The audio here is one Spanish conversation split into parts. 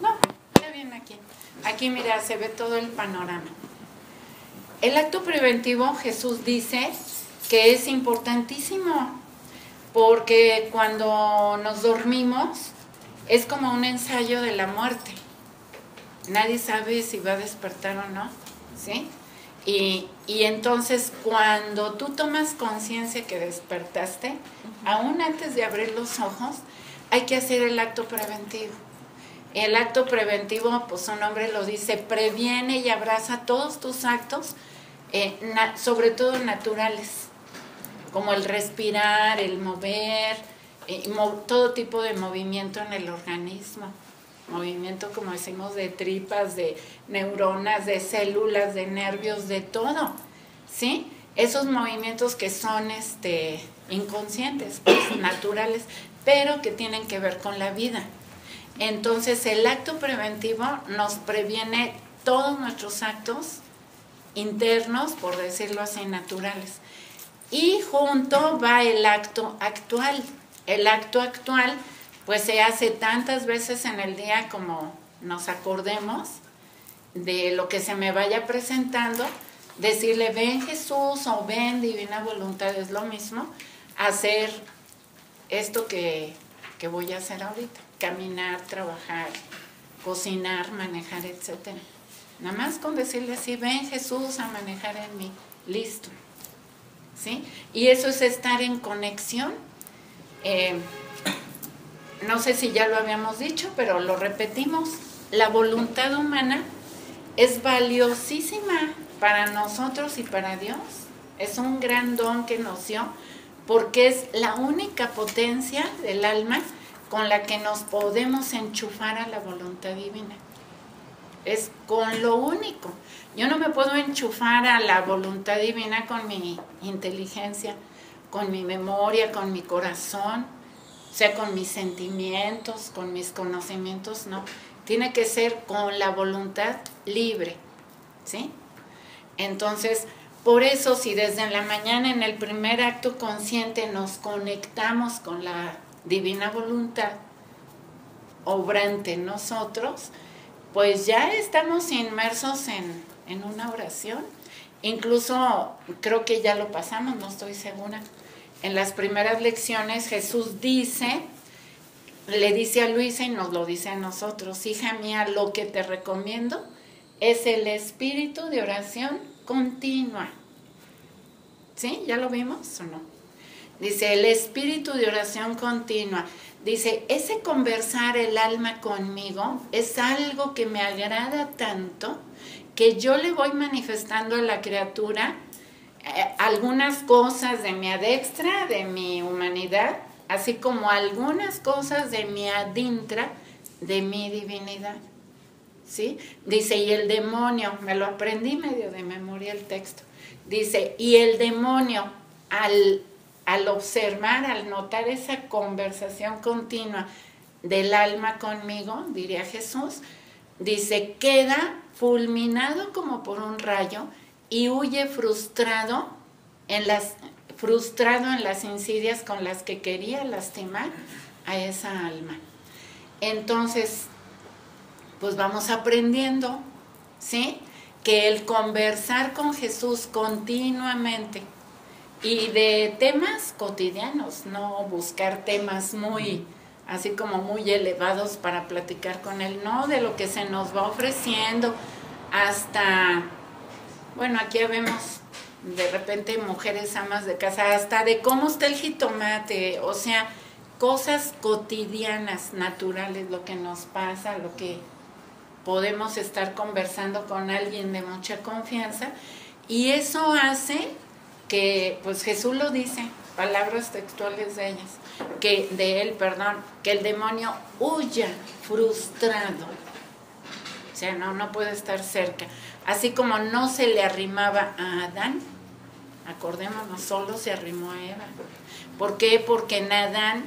No, ya viene aquí. Aquí, mira, se ve todo el panorama. El acto preventivo, Jesús dice que es importantísimo, porque cuando nos dormimos es como un ensayo de la muerte. Nadie sabe si va a despertar o no, ¿sí? Y entonces cuando tú tomas conciencia que despertaste, aún antes de abrir los ojos, hay que hacer el acto preventivo. El acto preventivo, pues su nombre lo dice, previene y abraza todos tus actos, sobre todo naturales, como el respirar, el mover, todo tipo de movimiento en el organismo. Movimiento, como decimos, de tripas, de neuronas, de células, de nervios, de todo, ¿sí? Esos movimientos que son inconscientes, pues, naturales, pero que tienen que ver con la vida. Entonces, el acto preventivo nos previene todos nuestros actos internos, por decirlo así, naturales. Y junto va el acto actual. El acto actual pues se hace tantas veces en el día como nos acordemos de lo que se me vaya presentando, decirle ven Jesús o ven divina voluntad, es lo mismo, hacer esto que voy a hacer ahorita, caminar, trabajar, cocinar, manejar, etc. Nada más con decirle así, ven Jesús a manejar en mí, listo, ¿sí? Y eso es estar en conexión. No sé si ya lo habíamos dicho, pero lo repetimos. La voluntad humana es valiosísima para nosotros y para Dios. Es un gran don que nos dio, porque es la única potencia del alma con la que nos podemos enchufar a la voluntad divina. Es con lo único. Yo no me puedo enchufar a la voluntad divina con mi inteligencia, con mi memoria, con mi corazón, o sea, con mis sentimientos, con mis conocimientos, no. Tiene que ser con la voluntad libre, ¿sí? Entonces, por eso, si desde la mañana en el primer acto consciente nos conectamos con la divina voluntad obrante en nosotros, pues ya estamos inmersos en una oración. Incluso creo que ya lo pasamos, no estoy segura. En las primeras lecciones Jesús le dice a Luisa y nos lo dice a nosotros, hija mía, lo que te recomiendo es el espíritu de oración continua. ¿Sí? ¿Ya lo vimos o no? Dice, el espíritu de oración continua. Dice, ese conversar el alma conmigo es algo que me agrada tanto que yo le voy manifestando a la criatura algunas cosas de mi adextra, de mi humanidad, así como algunas cosas de mi adintra, de mi divinidad. ¿Sí? Dice, y el demonio, me lo aprendí medio de memoria el texto, dice, y el demonio al observar, al notar esa conversación continua del alma conmigo, diría Jesús, dice, queda fulminado como por un rayo y huye frustrado en las insidias con las que quería lastimar a esa alma. Entonces, pues vamos aprendiendo, ¿sí? Que el conversar con Jesús continuamente y de temas cotidianos, no buscar temas así como muy elevados para platicar con Él, no, de lo que se nos va ofreciendo hasta, bueno, aquí vemos de repente mujeres amas de casa, hasta de cómo está el jitomate, o sea, cosas cotidianas, naturales, lo que nos pasa, lo que podemos estar conversando con alguien de mucha confianza, y eso hace que, pues Jesús lo dice, palabras textuales de ellas, que el demonio huya frustrado. O sea, no puede estar cerca. Así como no se le arrimaba a Adán, acordémonos, solo se arrimó a Eva. ¿Por qué? Porque en Adán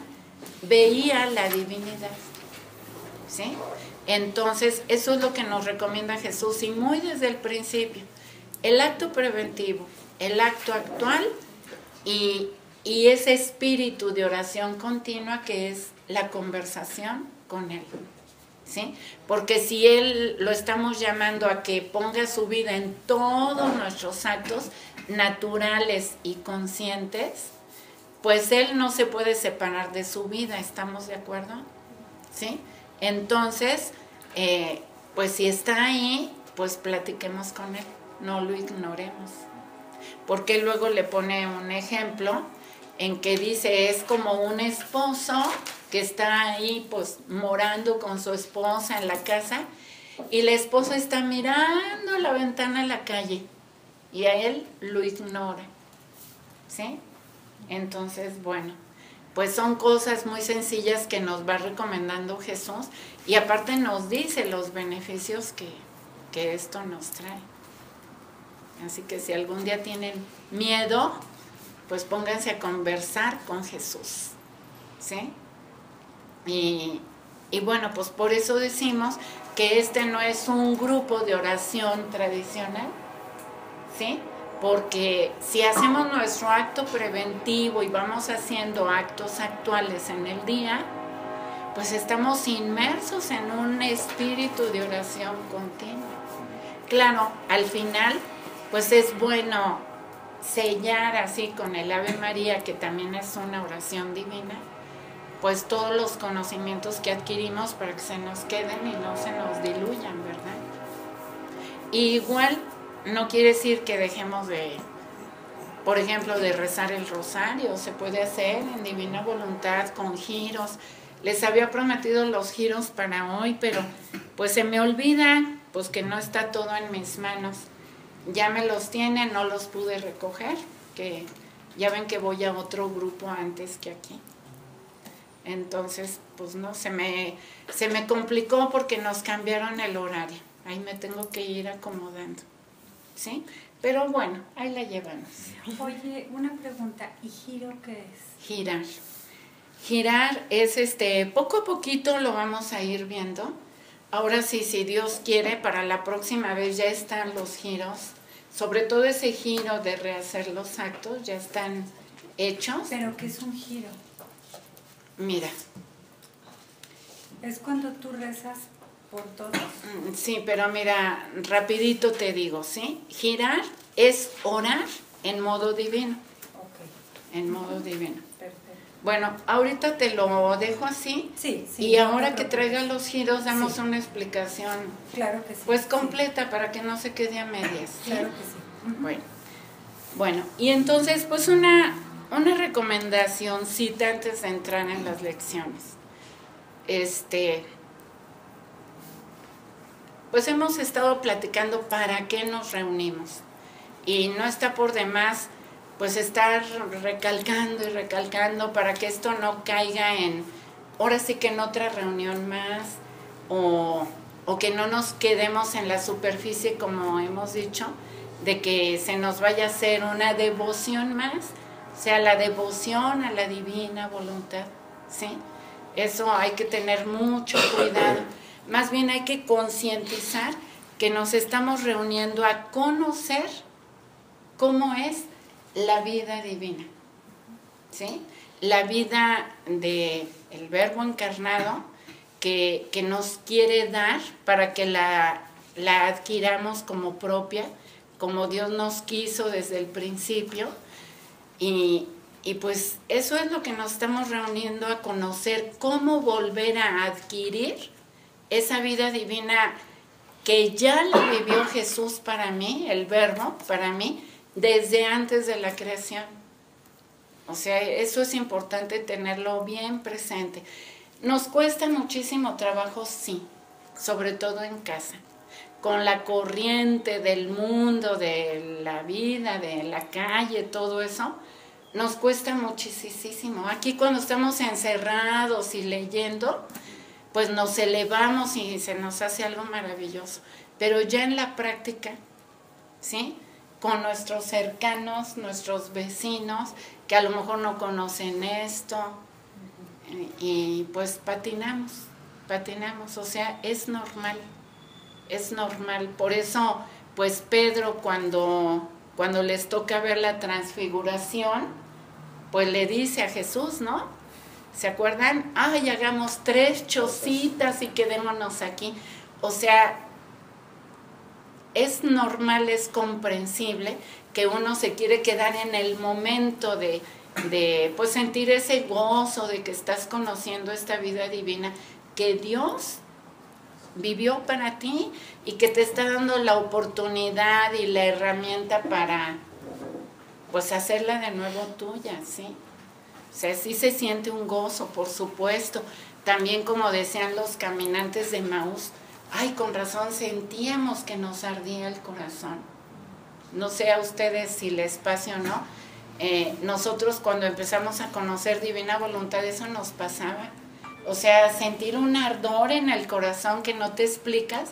veía la divinidad. ¿Sí? Entonces, eso es lo que nos recomienda Jesús, y muy desde el principio. El acto preventivo, el acto actual y ese espíritu de oración continua que es la conversación con Él, ¿sí? Porque si Él lo estamos llamando a que ponga su vida en todos nuestros actos naturales y conscientes, pues Él no se puede separar de su vida, ¿estamos de acuerdo? ¿Sí? Entonces, pues si está ahí, pues platiquemos con Él, no lo ignoremos. Porque luego le pone un ejemplo en que dice, es como un esposo que está ahí pues morando con su esposa en la casa y la esposa está mirando a la ventana a la calle y a él lo ignora, ¿sí? Entonces, bueno, pues son cosas muy sencillas que nos va recomendando Jesús y aparte nos dice los beneficios que esto nos trae. Así que si algún día tienen miedo, pues pónganse a conversar con Jesús, ¿sí? Y bueno, pues por eso decimos que este no es un grupo de oración tradicional, ¿sí? Porque si hacemos nuestro acto preventivo y vamos haciendo actos actuales en el día, pues estamos inmersos en un espíritu de oración continua. Claro, al final, pues es bueno sellar así con el Ave María, que también es una oración divina, pues todos los conocimientos que adquirimos para que se nos queden y no se nos diluyan, ¿verdad? Y igual no quiere decir que dejemos de, por ejemplo, de rezar el rosario, se puede hacer en divina voluntad con giros. Les había prometido los giros para hoy, pero pues se me olvida, pues que no está todo en mis manos. Ya me los tienen, no los pude recoger, que ya ven que voy a otro grupo antes que aquí. Entonces, pues no, se me complicó porque nos cambiaron el horario. Ahí me tengo que ir acomodando, ¿sí? Pero bueno, ahí la llevamos. Oye, una pregunta, ¿y giro qué es? Girar. Girar es poco a poquito lo vamos a ir viendo. Ahora sí, si Dios quiere, para la próxima vez ya están los giros, sobre todo ese giro de rehacer los actos, ya están hechos. ¿Pero qué es un giro? Mira. Es cuando tú rezas por todos. Sí, pero mira, rapidito te digo, ¿sí? Girar es orar en modo divino. Ok. En modo divino. Perfecto. Bueno, ahorita te lo dejo así. Sí, sí. Y ahora que traiga los giros, damos una explicación. Claro que sí. Pues completa, sí, para que no se quede a medias. ¿Sí? Claro que sí. Bueno, y entonces, pues una recomendacióncita antes de entrar en las lecciones. Pues hemos estado platicando para qué nos reunimos. Y no está por demás pues estar recalcando y recalcando para que esto no caiga en, ahora sí que en otra reunión más, o que no nos quedemos en la superficie, como hemos dicho, de que se nos vaya a hacer una devoción más, o sea, la devoción a la divina voluntad, ¿sí? Eso hay que tener mucho cuidado. Más bien hay que concientizar que nos estamos reuniendo a conocer cómo es la vida divina, ¿sí? La vida del Verbo encarnado que nos quiere dar para que la adquiramos como propia, como Dios nos quiso desde el principio. Y pues eso es lo que nos estamos reuniendo a conocer, cómo volver a adquirir esa vida divina que ya la vivió Jesús para mí, el Verbo para mí, desde antes de la creación. O sea, eso es importante tenerlo bien presente. Nos cuesta muchísimo trabajo, sí, sobre todo en casa, con la corriente del mundo, de la vida, de la calle, todo eso, nos cuesta muchísimo. Aquí cuando estamos encerrados y leyendo, pues nos elevamos y se nos hace algo maravilloso. Pero ya en la práctica, ¿sí? Con nuestros cercanos, nuestros vecinos, que a lo mejor no conocen esto, y pues patinamos, o sea, es normal. Por eso, pues Pedro cuando les toca ver la transfiguración, pues le dice a Jesús, ¿no? ¿Se acuerdan? Ay, hagamos 3 chocitas y quedémonos aquí. O sea, es normal, es comprensible que uno se quiere quedar en el momento de pues sentir ese gozo de que estás conociendo esta vida divina que Dios vivió para ti y que te está dando la oportunidad y la herramienta para pues hacerla de nuevo tuya, ¿sí? O sea, sí se siente un gozo, por supuesto. También, como decían los caminantes de Maús, ay, con razón sentíamos que nos ardía el corazón. No sé a ustedes si les pase o no. Nosotros cuando empezamos a conocer Divina Voluntad, eso nos pasaba. O sea, sentir un ardor en el corazón que no te explicas,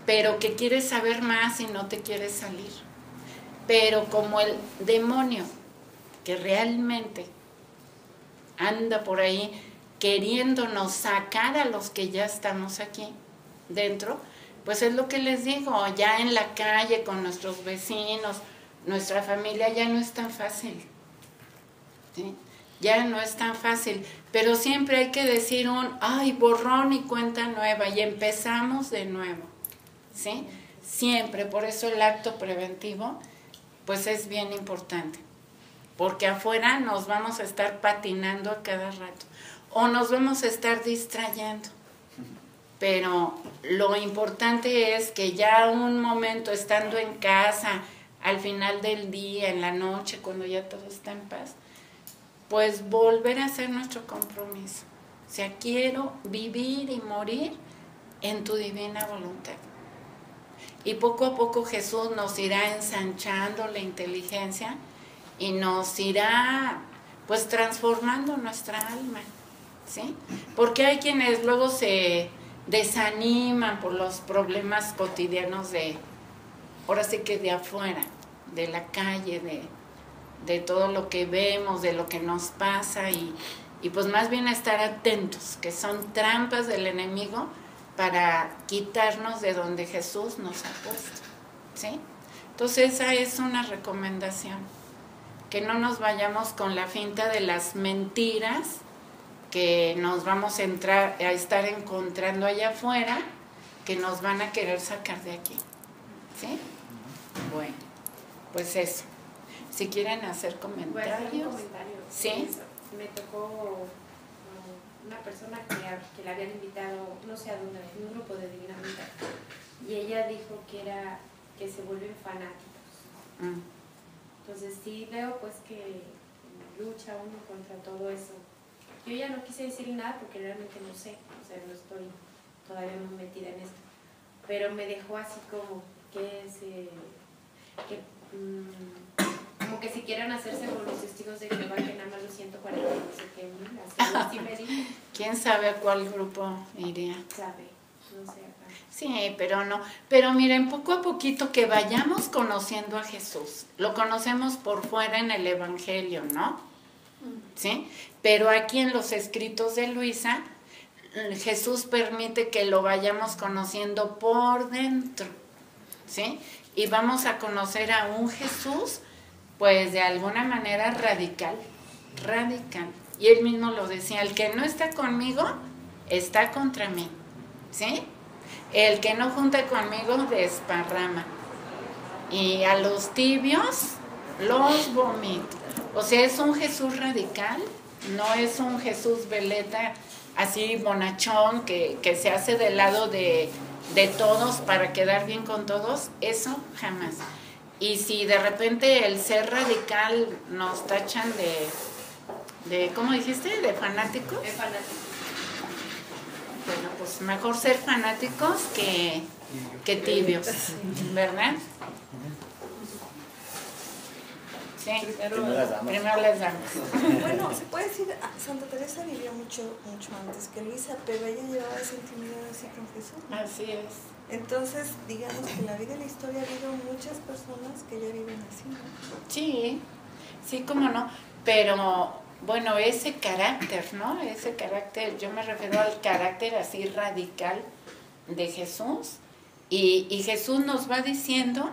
pero que quieres saber más y no te quieres salir. Pero como el demonio que realmente anda por ahí queriéndonos sacar a los que ya estamos aquí dentro, pues es lo que les digo, ya en la calle con nuestros vecinos, nuestra familia ya no es tan fácil, ¿sí? Ya no es tan fácil, pero siempre hay que decir ay, borrón y cuenta nueva, y empezamos de nuevo, ¿sí? Siempre, por eso el acto preventivo, pues es bien importante, porque afuera nos vamos a estar patinando a cada rato, o nos vamos a estar distrayendo, pero lo importante es que ya un momento estando en casa, al final del día, en la noche, cuando ya todo está en paz, pues volver a hacer nuestro compromiso. O sea, quiero vivir y morir en tu divina voluntad. Y poco a poco Jesús nos irá ensanchando la inteligencia y nos irá pues transformando nuestra alma, ¿sí? Porque hay quienes luego se desaniman por los problemas cotidianos ahora sí que de afuera, de la calle, de todo lo que vemos, de lo que nos pasa y pues más bien estar atentos, que son trampas del enemigo para quitarnos de donde Jesús nos ha puesto, ¿sí? Entonces esa es una recomendación, que no nos vayamos con la finta de las mentiras que nos vamos a estar encontrando allá afuera, que nos van a querer sacar de aquí, ¿sí? Bueno, pues eso. Si quieren hacer comentarios. Voy a hacer un comentario. Sí. Me tocó una persona que la habían invitado, no sé a dónde, en un grupo de Divina Voluntad, y ella dijo que se vuelven fanáticos. Entonces sí veo pues que lucha uno contra todo eso. Yo ya no quise decir nada porque realmente no sé, o sea, no estoy todavía muy metida en esto, pero me dejó así como como que si quieren hacerse con los testigos de Jehová, que nada más los 140, no sé qué, así me dijo. ¿Quién sabe a cuál grupo iría? Sabe, no sé acá. Sí, pero no. Pero miren, poco a poquito que vayamos conociendo a Jesús. Lo conocemos por fuera en el Evangelio, ¿no? ¿Sí? Pero aquí en los escritos de Luisa, Jesús permite que lo vayamos conociendo por dentro, ¿sí? Y vamos a conocer a un Jesús, pues de alguna manera radical. Y él mismo lo decía, el que no está conmigo, está contra mí, ¿sí? El que no junta conmigo, desparrama. Y a los tibios, los vomito. O sea, es un Jesús radical, no es un Jesús veleta, así bonachón, que se hace del lado de todos para quedar bien con todos. Eso jamás. Y si de repente el ser radical nos tachan de ¿cómo dijiste? ¿De fanáticos? De fanáticos. Bueno, pues mejor ser fanáticos que tibios, ¿verdad? Sí, primero les damos. Bueno, se puede decir, Santa Teresa vivió mucho antes que Luisa, pero ella llevaba esa intimidad así con Jesús, ¿no? Así es. Entonces, digamos que en la vida y la historia ha habido muchas personas que ya viven así, ¿no? Sí, cómo no, pero bueno, ese carácter, ¿no? Ese carácter, yo me refiero al carácter así radical de Jesús, y Jesús nos va diciendo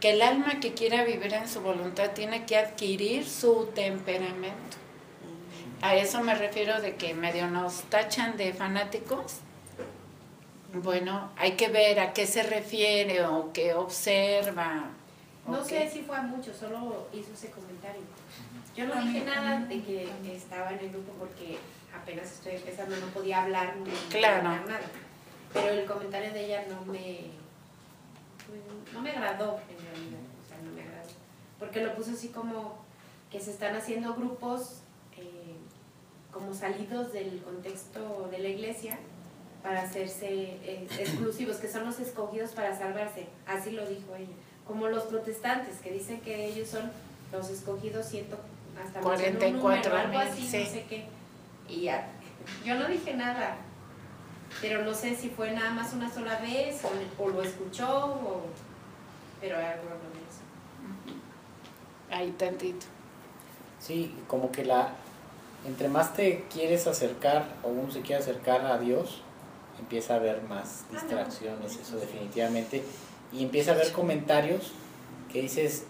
que el alma que quiera vivir en su voluntad tiene que adquirir su temperamento. A eso me refiero de que medio nos tachan de fanáticos. Bueno, hay que ver a qué se refiere o qué observa. No sé si fue a mucho, solo hizo ese comentario. Yo no dije nada de que estaba en el grupo porque apenas estoy empezando, no podía hablar ni Claro. comentar nada. Pero el comentario de ella no me agradó en realidad, o sea, no me agradó. Porque lo puso así como que se están haciendo grupos como salidos del contexto de la iglesia para hacerse exclusivos, que son los escogidos para salvarse, así lo dijo ella. Como los protestantes que dicen que ellos son los escogidos, hasta 44 algo así, sí. no sé qué. Y ya, yo no dije nada, pero no sé si fue nada más una sola vez o lo escuchó, pero algo de eso. Ahí tantito. Sí, como que entre más te quieres acercar o uno se quiere acercar a Dios, empieza a haber más distracciones, eso definitivamente, y empieza a haber comentarios que dices,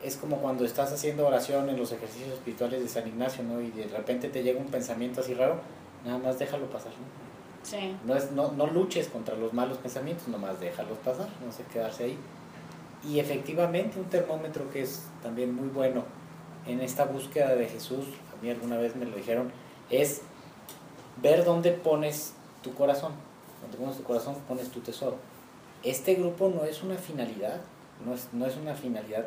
es como cuando estás haciendo oración en los ejercicios espirituales de San Ignacio, ¿no? Y de repente te llega un pensamiento así raro, nada más déjalo pasar, ¿no? Sí. No luches contra los malos pensamientos, nomás déjalos pasar, no sé, quedarse ahí. Y efectivamente un termómetro que es también muy bueno en esta búsqueda de Jesús, a mí alguna vez me lo dijeron, es ver dónde pones tu corazón. Donde pones tu corazón, pones tu tesoro. Este grupo no es una finalidad, no es una finalidad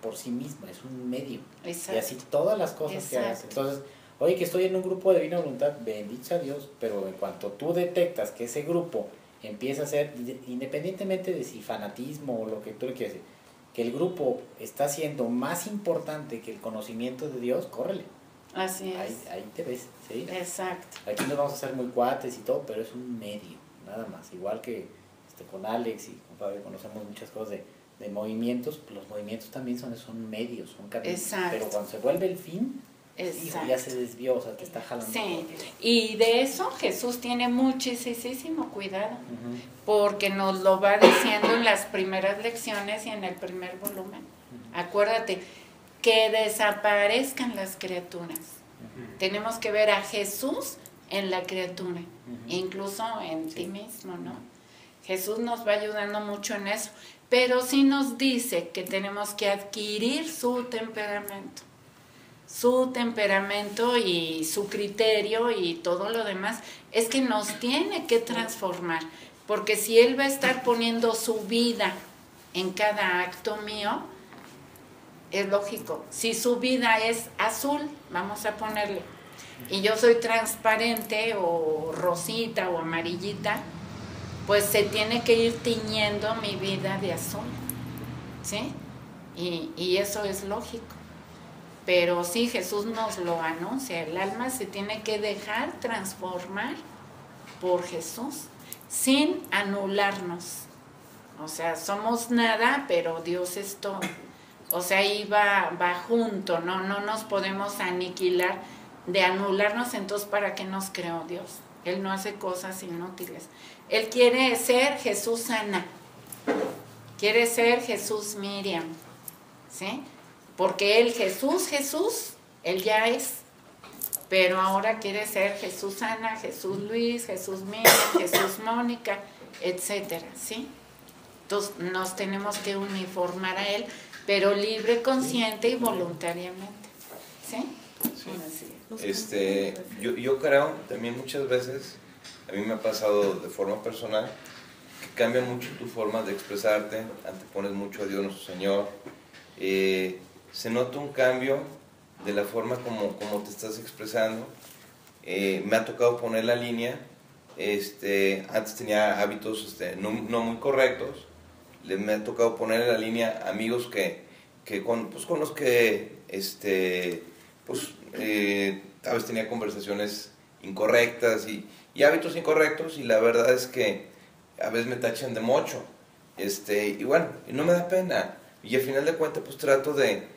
por sí misma, es un medio. Exacto. Y así todas las cosas que hagas. Entonces, oye, que estoy en un grupo de divina voluntad, bendito sea Dios, pero en cuanto tú detectas que ese grupo empieza a ser, independientemente de si fanatismo o lo que tú le quieras decir, que el grupo está siendo más importante que el conocimiento de Dios, córrele. Así es. Ahí te ves, ¿sí? Exacto. Aquí nos vamos a hacer muy cuates y todo, pero es un medio, nada más. Igual que con Alex y con Fabio conocemos muchas cosas de movimientos, pues los movimientos también son medios, son caminos. Exacto. Pero cuando se vuelve el fin, hijo, ya se desvió, o sea, te está jalando. Sí, y de eso Jesús tiene muchísimo cuidado, porque nos lo va diciendo en las primeras lecciones y en el primer volumen. Acuérdate, que desaparezcan las criaturas. Tenemos que ver a Jesús en la criatura, incluso en ti mismo, ¿no? Jesús nos va ayudando mucho en eso, pero sí nos dice que tenemos que adquirir su temperamento y su criterio y todo lo demás. Es que nos tiene que transformar, porque si Él va a estar poniendo su vida en cada acto mío, es lógico. Si su vida es azul, vamos a ponerle, y yo soy transparente o rosita o amarillita, pues se tiene que ir tiñendo mi vida de azul, ¿sí? Y eso es lógico. Pero sí, Jesús nos lo anuncia, el alma se tiene que dejar transformar por Jesús, sin anularnos. O sea, somos nada, pero Dios es todo. O sea, ahí va junto, no nos podemos aniquilar, de anularnos. Entonces, ¿para qué nos creó Dios? Él no hace cosas inútiles. Él quiere ser Jesús Ana, quiere ser Jesús Miriam, ¿sí? Porque Él, Jesús, Él ya es, pero ahora quiere ser Jesús Ana, Jesús Luis, Jesús Miriam, Jesús Mónica, etcétera, ¿sí? Entonces, nos tenemos que uniformar a Él, pero libre, consciente y voluntariamente, ¿sí? Sí. Yo creo también muchas veces, a mí me ha pasado de forma personal, que cambia mucho tu forma de expresarte, antepones mucho a Dios nuestro Señor, se nota un cambio de la forma como te estás expresando. Me ha tocado poner la línea, antes tenía hábitos no muy correctos, me ha tocado poner en la línea amigos con los que tal vez tenía conversaciones incorrectas y hábitos incorrectos, y la verdad es que a veces me tachan de mocho, y bueno, y no me da pena, y al final de cuentas pues trato de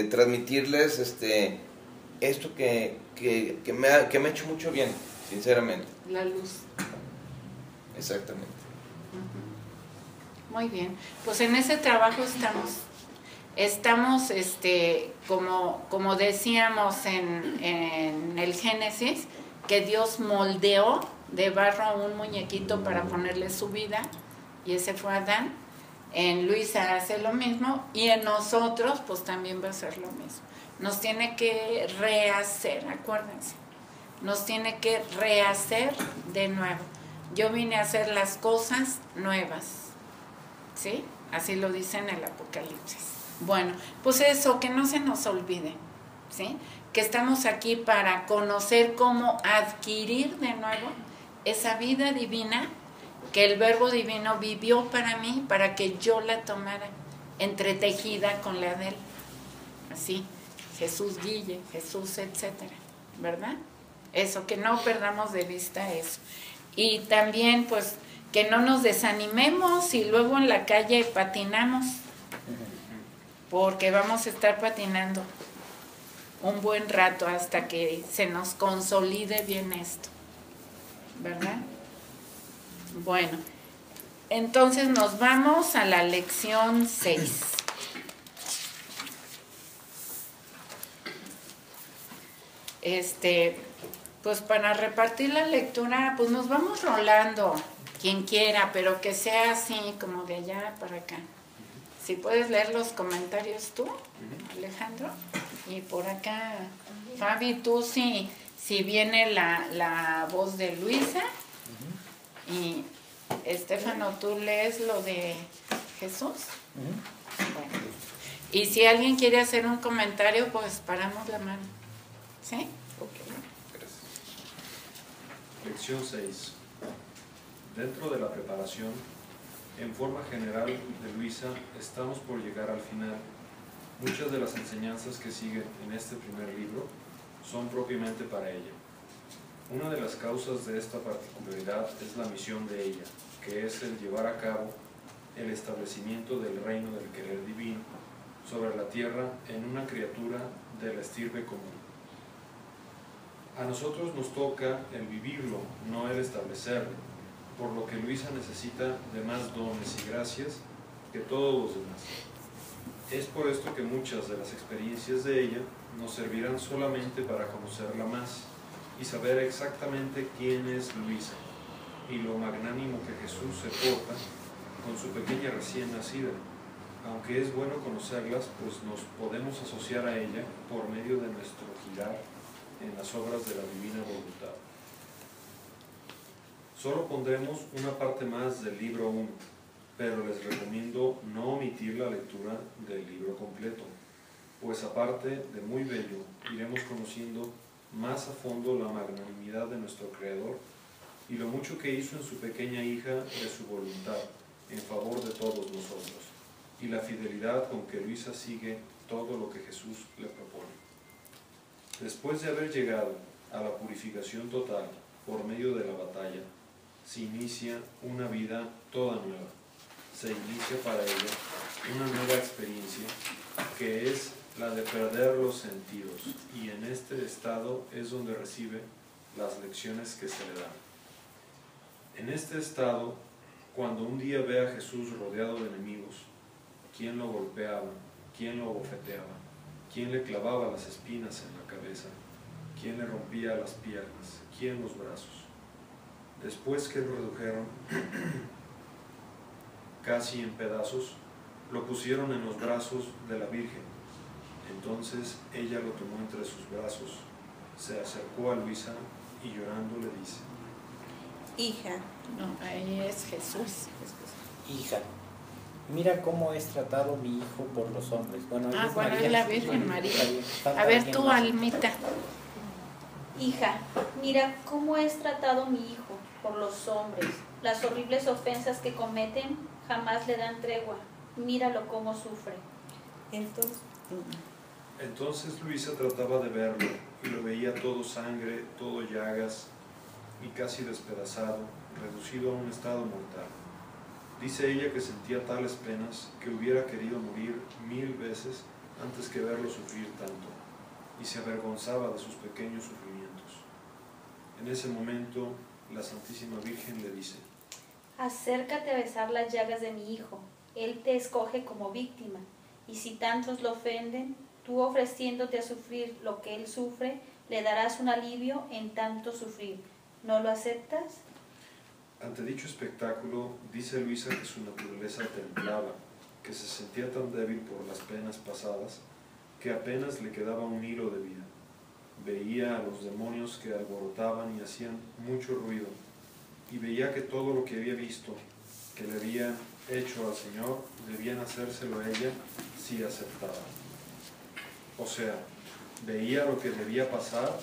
transmitirles esto que me ha hecho mucho bien, sinceramente. La luz. Exactamente. Muy bien, pues en ese trabajo estamos. estamos, como decíamos en el Génesis, que Dios moldeó de barro a un muñequito para ponerle su vida, y ese fue Adán. En Luisa hace lo mismo, y en nosotros pues también va a ser lo mismo. Nos tiene que rehacer, acuérdense, nos tiene que rehacer de nuevo. Yo vine a hacer las cosas nuevas, ¿sí? Así lo dice en el Apocalipsis. Bueno, pues eso, que no se nos olvide, ¿sí? Que estamos aquí para conocer cómo adquirir de nuevo esa vida divina que el Verbo Divino vivió para mí, para que yo la tomara entretejida con la de él. Así, Jesús Guille, Jesús, etcétera, ¿verdad? Eso, que no perdamos de vista eso. Y también, pues, que no nos desanimemos y luego en la calle patinamos, porque vamos a estar patinando un buen rato hasta que se nos consolide bien esto, ¿verdad? Bueno, entonces nos vamos a la lección 6. Pues para repartir la lectura, pues nos vamos rolando, quien quiera, pero que sea así, como de allá para acá. Si puedes leer los comentarios tú, Alejandro, y por acá, Fabi, tú si viene la voz de Luisa, y Estefano, tú lees lo de Jesús. Bueno, y si alguien quiere hacer un comentario, pues paramos la mano, ¿sí? Lección 6. Dentro de la preparación, en forma general de Luisa, estamos por llegar al final. Muchas de las enseñanzas que siguen en este primer libro son propiamente para ella. Una de las causas de esta particularidad es la misión de ella, que es el llevar a cabo el establecimiento del reino del querer divino sobre la tierra en una criatura de la estirpe común. A nosotros nos toca el vivirlo, no el establecerlo, por lo que Luisa necesita de más dones y gracias que todos los demás. Es por esto que muchas de las experiencias de ella nos servirán solamente para conocerla más y saber exactamente quién es Luisa y lo magnánimo que Jesús se porta con su pequeña recién nacida. Aunque es bueno conocerlas, pues nos podemos asociar a ella por medio de nuestro girar en las obras de la divina voluntad. Solo pondremos una parte más del libro 1, pero les recomiendo no omitir la lectura del libro completo, pues aparte de muy bello, iremos conociendo más a fondo la magnanimidad de nuestro Creador y lo mucho que hizo en su pequeña hija de su voluntad en favor de todos nosotros, y la fidelidad con que Luisa sigue todo lo que Jesús le propone. Después de haber llegado a la purificación total por medio de la batalla, se inicia una vida toda nueva. Se inicia para ella una nueva experiencia que es la de perder los sentidos, y en este estado es donde recibe las lecciones que se le dan. En este estado, cuando un día ve a Jesús rodeado de enemigos, ¿quién lo golpeaba? ¿Quién lo bofeteaba? ¿Quién le clavaba las espinas en la cabeza? ¿Quién le rompía las piernas? ¿Quién los brazos? Después que lo redujeron casi en pedazos, lo pusieron en los brazos de la Virgen. Entonces ella lo tomó entre sus brazos, se acercó a Luisa y llorando le dice: Hija. No, ahí es Jesús. Hija, mira cómo es tratado mi hijo por los hombres. Bueno, es Bueno, María. es la Virgen María. Falta A ver alguien tú, más. Almita. Hija, mira cómo es tratado mi hijo por los hombres. Las horribles ofensas que cometen jamás le dan tregua. Míralo cómo sufre. Entonces Luisa trataba de verlo y lo veía todo sangre, todo llagas y casi despedazado, reducido a un estado mortal. Dice ella que sentía tales penas que hubiera querido morir 1000 veces antes que verlo sufrir tanto, y se avergonzaba de sus pequeños sufrimientos. En ese momento, la Santísima Virgen le dice: Acércate a besar las llagas de mi hijo. Él te escoge como víctima, Y si tantos lo ofenden, tú ofreciéndote a sufrir lo que él sufre, le darás un alivio en tanto sufrir. ¿No lo aceptas? Ante dicho espectáculo, dice Luisa que su naturaleza temblaba, que se sentía tan débil por las penas pasadas, que apenas le quedaba un hilo de vida. Veía a los demonios que alborotaban y hacían mucho ruido, y veía que todo lo que había visto, que le habían hecho al Señor, debían hacérselo a ella si aceptaba. O sea, veía lo que debía pasar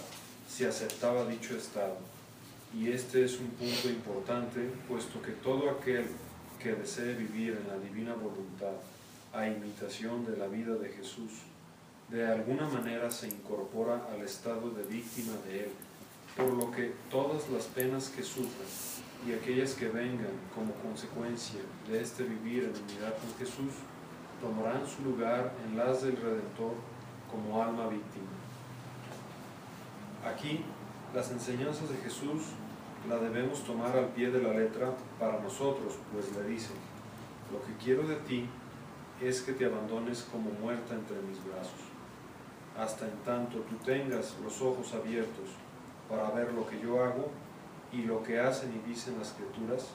si aceptaba dicho estado. Y este es un punto importante, puesto que todo aquel que desee vivir en la divina voluntad, a imitación de la vida de Jesús, de alguna manera se incorpora al estado de víctima de Él, por lo que todas las penas que sufren y aquellas que vengan como consecuencia de este vivir en unidad con Jesús, tomarán su lugar en las del Redentor como alma víctima. Aquí, las enseñanzas de Jesús la debemos tomar al pie de la letra para nosotros, pues le dice: lo que quiero de ti es que te abandones como muerta entre mis brazos. Hasta en tanto tú tengas los ojos abiertos para ver lo que yo hago y lo que hacen y dicen las criaturas,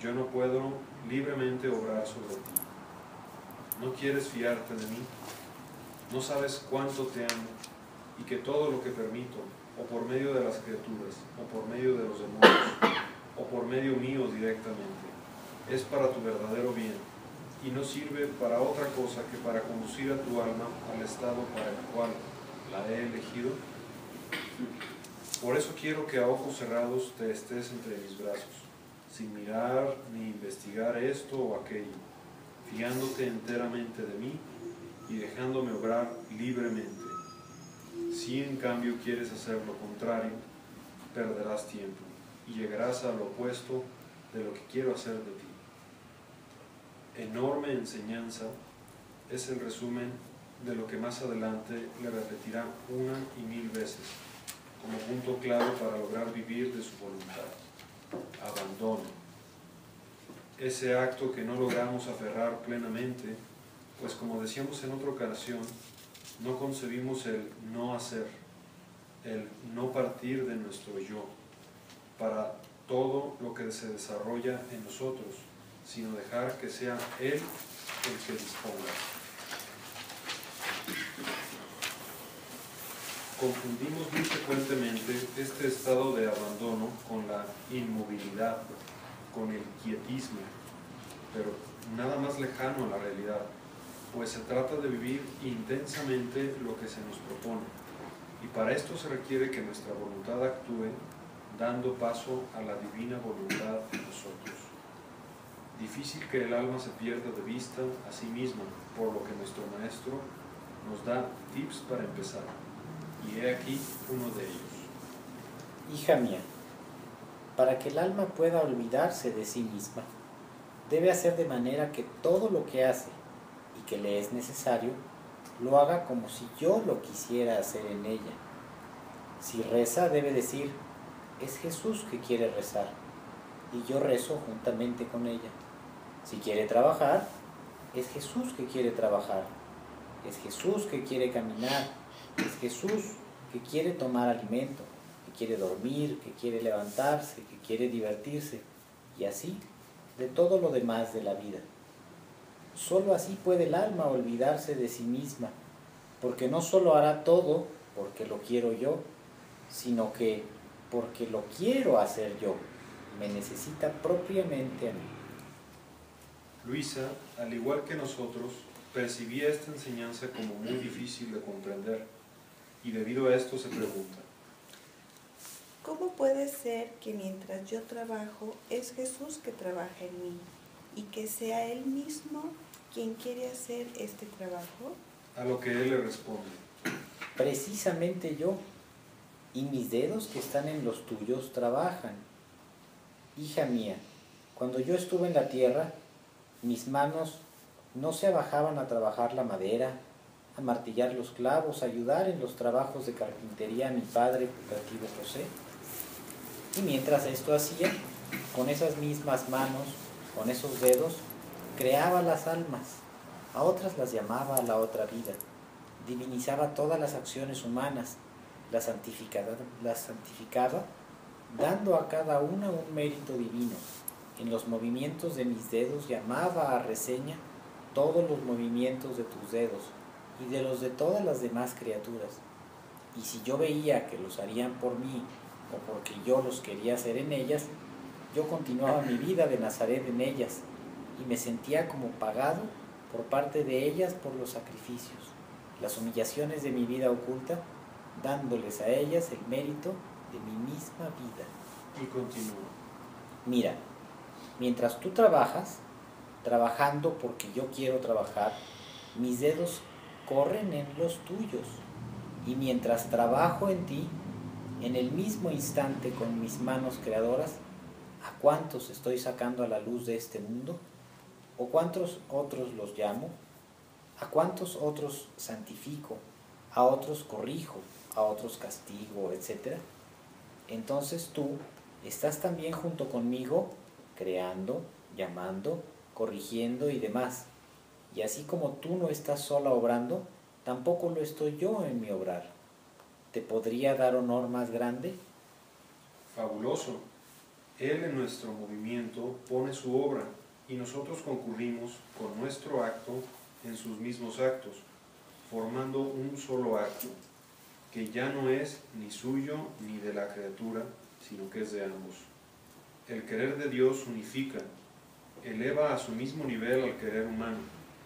yo no puedo libremente obrar sobre ti. ¿No quieres fiarte de mí? ¿No sabes cuánto te amo y que todo lo que permito, o por medio de las criaturas, o por medio de los demonios, o por medio mío directamente, es para tu verdadero bien y no sirve para otra cosa que para conducir a tu alma al estado para el cual la he elegido? Por eso quiero que a ojos cerrados te estés entre mis brazos, sin mirar ni investigar esto o aquello, fiándote enteramente de mí y dejándome obrar libremente. Si en cambio quieres hacer lo contrario, perderás tiempo y llegarás al opuesto de lo que quiero hacer de ti. Enorme enseñanza es el resumen de lo que más adelante le repetirá una y mil veces, como punto claro para lograr vivir de su voluntad. Abandono. Ese acto que no logramos aferrar plenamente, pues como decíamos en otra ocasión, no concebimos el no hacer, el no partir de nuestro yo, para todo lo que se desarrolla en nosotros, sino dejar que sea Él el que disponga. Confundimos muy frecuentemente este estado de abandono con la inmovilidad, con el quietismo, pero nada más lejano a la realidad, pues se trata de vivir intensamente lo que se nos propone, y para esto se requiere que nuestra voluntad actúe dando paso a la divina voluntad en nosotros. Difícil que el alma se pierda de vista a sí misma, por lo que nuestro Maestro nos da tips para empezar, y he aquí uno de ellos. Hija mía, para que el alma pueda olvidarse de sí misma, debe hacer de manera que todo lo que hace y que le es necesario, lo haga como si yo lo quisiera hacer en ella. Si reza, debe decir: es Jesús que quiere rezar, y yo rezo juntamente con ella. Si quiere trabajar, es Jesús que quiere trabajar, es Jesús que quiere caminar, es Jesús que quiere tomar alimento, que quiere dormir, que quiere levantarse, que quiere divertirse, y así de todo lo demás de la vida. Solo así puede el alma olvidarse de sí misma, porque no solo hará todo porque lo quiero yo, sino que porque lo quiero hacer yo, me necesita propiamente a mí. Luisa, al igual que nosotros, percibía esta enseñanza como muy difícil de comprender, y debido a esto se pregunta: ¿cómo puede ser que mientras yo trabajo es Jesús que trabaja en mí y que sea Él mismo quien quiere hacer este trabajo? A lo que él le responde: Precisamente yo, y mis dedos que están en los tuyos trabajan. Hija mía, cuando yo estuve en la tierra, mis manos no se abajaban a trabajar la madera, a martillar los clavos, a ayudar en los trabajos de carpintería a mi padre, Putativo José. Y mientras esto hacía, con esas mismas manos, con esos dedos, creaba las almas, A otras las llamaba a la otra vida, divinizaba todas las acciones humanas, las santificaba, dando a cada una un mérito divino. En los movimientos de mis dedos llamaba a reseña todos los movimientos de tus dedos y de los de todas las demás criaturas. Y si yo veía que los harían por mí o porque yo los quería hacer en ellas, yo continuaba mi vida de Nazaret en ellas y me sentía como pagado por parte de ellas por los sacrificios, las humillaciones de mi vida oculta, dándoles a ellas el mérito de mi misma vida. Y continúa. Mira, mientras tú trabajas, trabajando porque yo quiero trabajar, mis dedos corren en los tuyos. Y mientras trabajo en ti, en el mismo instante con mis manos creadoras, ¿a cuántos estoy sacando a la luz de este mundo? ¿O cuántos otros los llamo? ¿A cuántos otros santifico? ¿A otros corrijo? ¿A otros castigo? Etcétera. Entonces tú estás también junto conmigo, creando, llamando, corrigiendo y demás. Y así como tú no estás sola obrando, tampoco lo estoy yo en mi obrar. ¿Te podría dar honor más grande? Fabuloso. Él en nuestro movimiento pone su obra y nosotros concurrimos con nuestro acto en sus mismos actos, formando un solo acto, que ya no es ni suyo ni de la criatura, sino que es de ambos. El querer de Dios unifica, eleva a su mismo nivel al querer humano,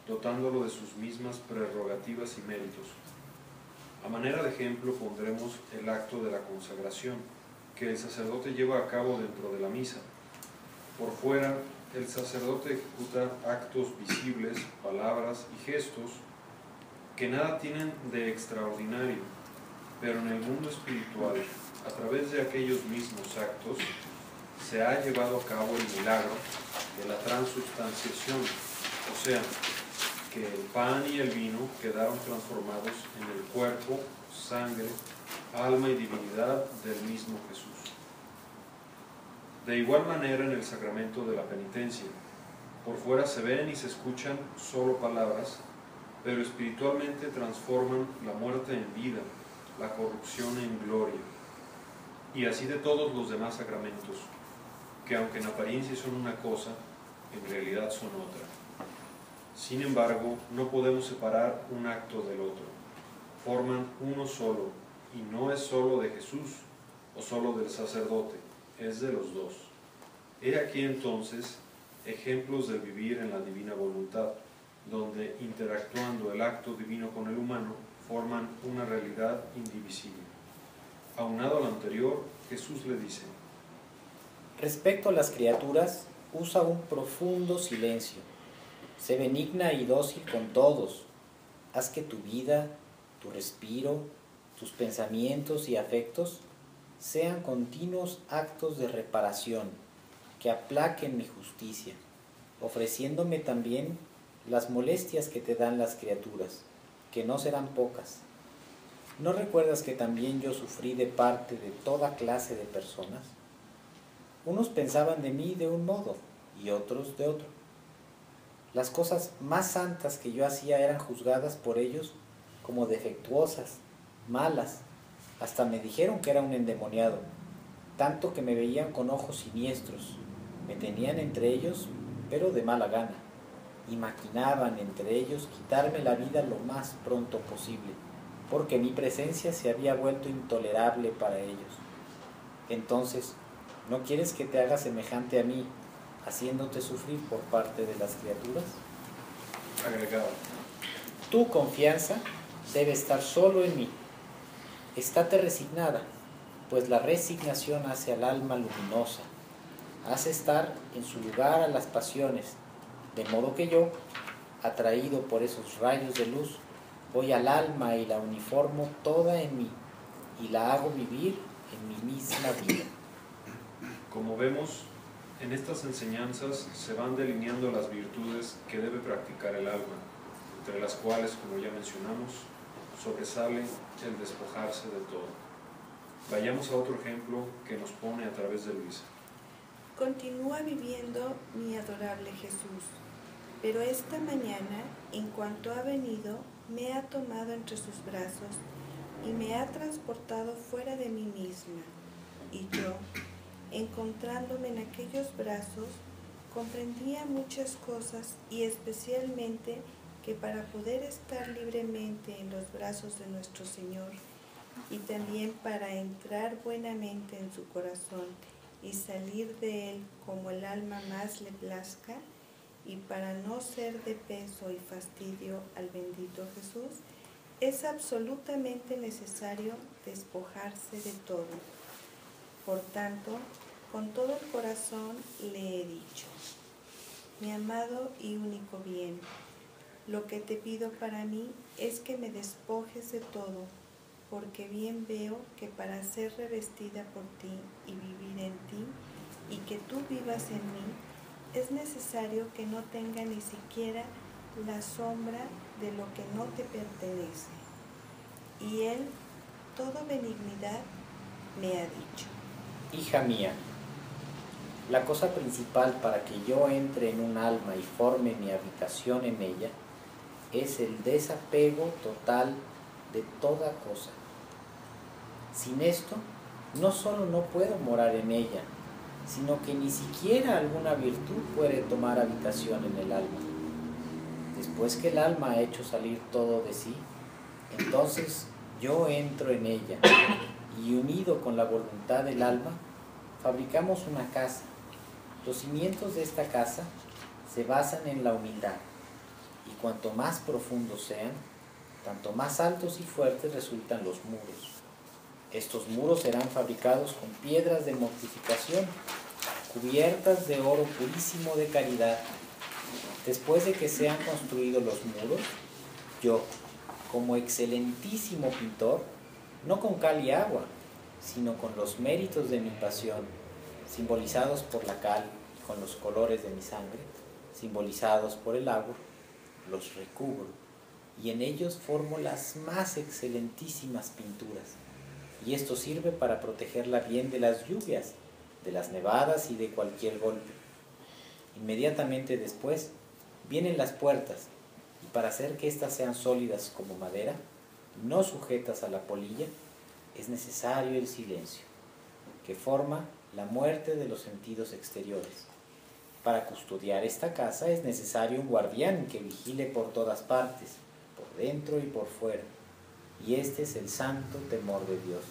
dotándolo de sus mismas prerrogativas y méritos. A manera de ejemplo pondremos el acto de la consagración, que el sacerdote lleva a cabo dentro de la misa. Por fuera, el sacerdote ejecuta actos visibles, palabras y gestos que nada tienen de extraordinario, pero en el mundo espiritual, a través de aquellos mismos actos, se ha llevado a cabo el milagro de la transubstanciación, o sea, que el pan y el vino quedaron transformados en el cuerpo, sangre, alma y divinidad del mismo Jesús. De igual manera en el sacramento de la penitencia, por fuera se ven y se escuchan solo palabras, pero espiritualmente transforman la muerte en vida, la corrupción en gloria, y así de todos los demás sacramentos, que aunque en apariencia son una cosa, en realidad son otra. Sin embargo, no podemos separar un acto del otro. Forman uno solo, y no es solo de Jesús o solo del sacerdote, es de los dos. He aquí entonces ejemplos del vivir en la divina voluntad, donde interactuando el acto divino con el humano, forman una realidad indivisible. Aunado al anterior, Jesús le dice: respecto a las criaturas, usa un profundo silencio. Sé benigna y dócil con todos. Haz que tu vida, tu respiro, tus pensamientos y afectos sean continuos actos de reparación, que aplaquen mi justicia, ofreciéndome también las molestias que te dan las criaturas, que no serán pocas. ¿No recuerdas que también yo sufrí de parte de toda clase de personas? Unos pensaban de mí de un modo y otros de otro. Las cosas más santas que yo hacía eran juzgadas por ellos como defectuosas, malas. Hasta me dijeron que era un endemoniado, tanto que me veían con ojos siniestros. Me tenían entre ellos, pero de mala gana, y maquinaban entre ellos quitarme la vida lo más pronto posible, porque mi presencia se había vuelto intolerable para ellos. Entonces, ¿no quieres que te haga semejante a mí, haciéndote sufrir por parte de las criaturas? Agregado: Tu confianza debe estar solo en mí. Estate resignada, pues la resignación hace al alma luminosa, hace estar en su lugar a las pasiones, de modo que yo, atraído por esos rayos de luz, voy al alma y la uniformo toda en mí, y la hago vivir en mi misma vida. Como vemos, en estas enseñanzas se van delineando las virtudes que debe practicar el alma, entre las cuales, como ya mencionamos, sobresale el despojarse de todo. Vayamos a otro ejemplo que nos pone a través de Luisa. Continúa viviendo mi adorable Jesús. Pero esta mañana, en cuanto ha venido, me ha tomado entre sus brazos y me ha transportado fuera de mí misma. Y yo, encontrándome en aquellos brazos, comprendía muchas cosas y especialmente que para poder estar libremente en los brazos de nuestro Señor y también para entrar buenamente en su corazón y salir de él como el alma más le plazca, y para no ser de peso y fastidio al bendito Jesús, es absolutamente necesario despojarse de todo. Por tanto, con todo el corazón le he dicho: mi amado y único bien, lo que te pido para mí es que me despojes de todo, porque bien veo que para ser revestida por ti y vivir en ti, y que tú vivas en mí, es necesario que no tenga ni siquiera la sombra de lo que no te pertenece. Y él, todo benignidad, me ha dicho: hija mía, la cosa principal para que yo entre en un alma y forme mi habitación en ella es el desapego total de toda cosa. Sin esto, no solo no puedo morar en ella, sino que ni siquiera alguna virtud puede tomar habitación en el alma. Después que el alma ha hecho salir todo de sí, entonces yo entro en ella y, unido con la voluntad del alma, fabricamos una casa. Los cimientos de esta casa se basan en la humildad, y cuanto más profundos sean, tanto más altos y fuertes resultan los muros. Estos muros serán fabricados con piedras de mortificación, cubiertas de oro purísimo de caridad. Después de que sean construidos los muros, yo, como excelentísimo pintor, no con cal y agua, sino con los méritos de mi pasión, simbolizados por la cal y con los colores de mi sangre, simbolizados por el agua, los recubro, y en ellos formo las más excelentísimas pinturas. Y esto sirve para protegerla bien de las lluvias, de las nevadas y de cualquier golpe. Inmediatamente después vienen las puertas, y para hacer que éstas sean sólidas como madera, no sujetas a la polilla, es necesario el silencio, que forma la muerte de los sentidos exteriores. Para custodiar esta casa es necesario un guardián que vigile por todas partes, por dentro y por fuera, y este es el santo temor de Dios,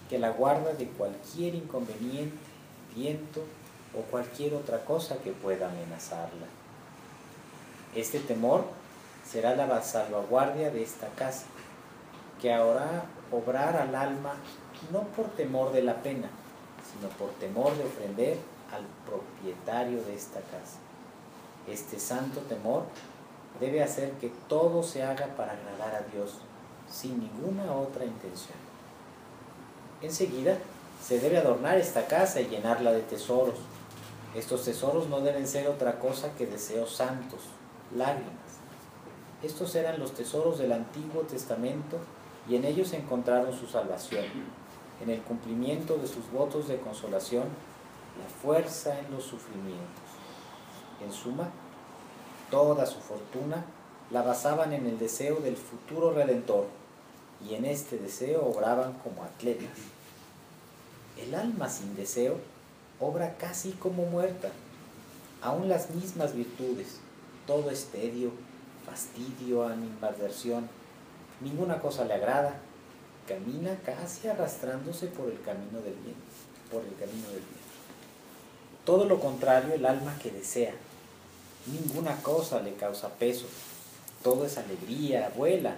que la guarda de cualquier inconveniente, viento o cualquier otra cosa que pueda amenazarla. Este temor será la salvaguardia de esta casa, que hará obrar al alma no por temor de la pena, sino por temor de ofender al propietario de esta casa. Este santo temor debe hacer que todo se haga para agradar a Dios, sin ninguna otra intención. Enseguida se debe adornar esta casa y llenarla de tesoros. Estos tesoros no deben ser otra cosa que deseos santos, lágrimas. Estos eran los tesoros del Antiguo Testamento y en ellos encontraron su salvación, en el cumplimiento de sus votos de consolación, la fuerza en los sufrimientos. En suma, toda su fortuna la basaban en el deseo del futuro Redentor, y en este deseo obraban como atletas. El alma sin deseo obra casi como muerta. Aún las mismas virtudes, todo es tedio, fastidio, animadversión, ninguna cosa le agrada, camina casi arrastrándose por el camino del bien, Todo lo contrario el alma que desea, ninguna cosa le causa peso, todo es alegría, vuela,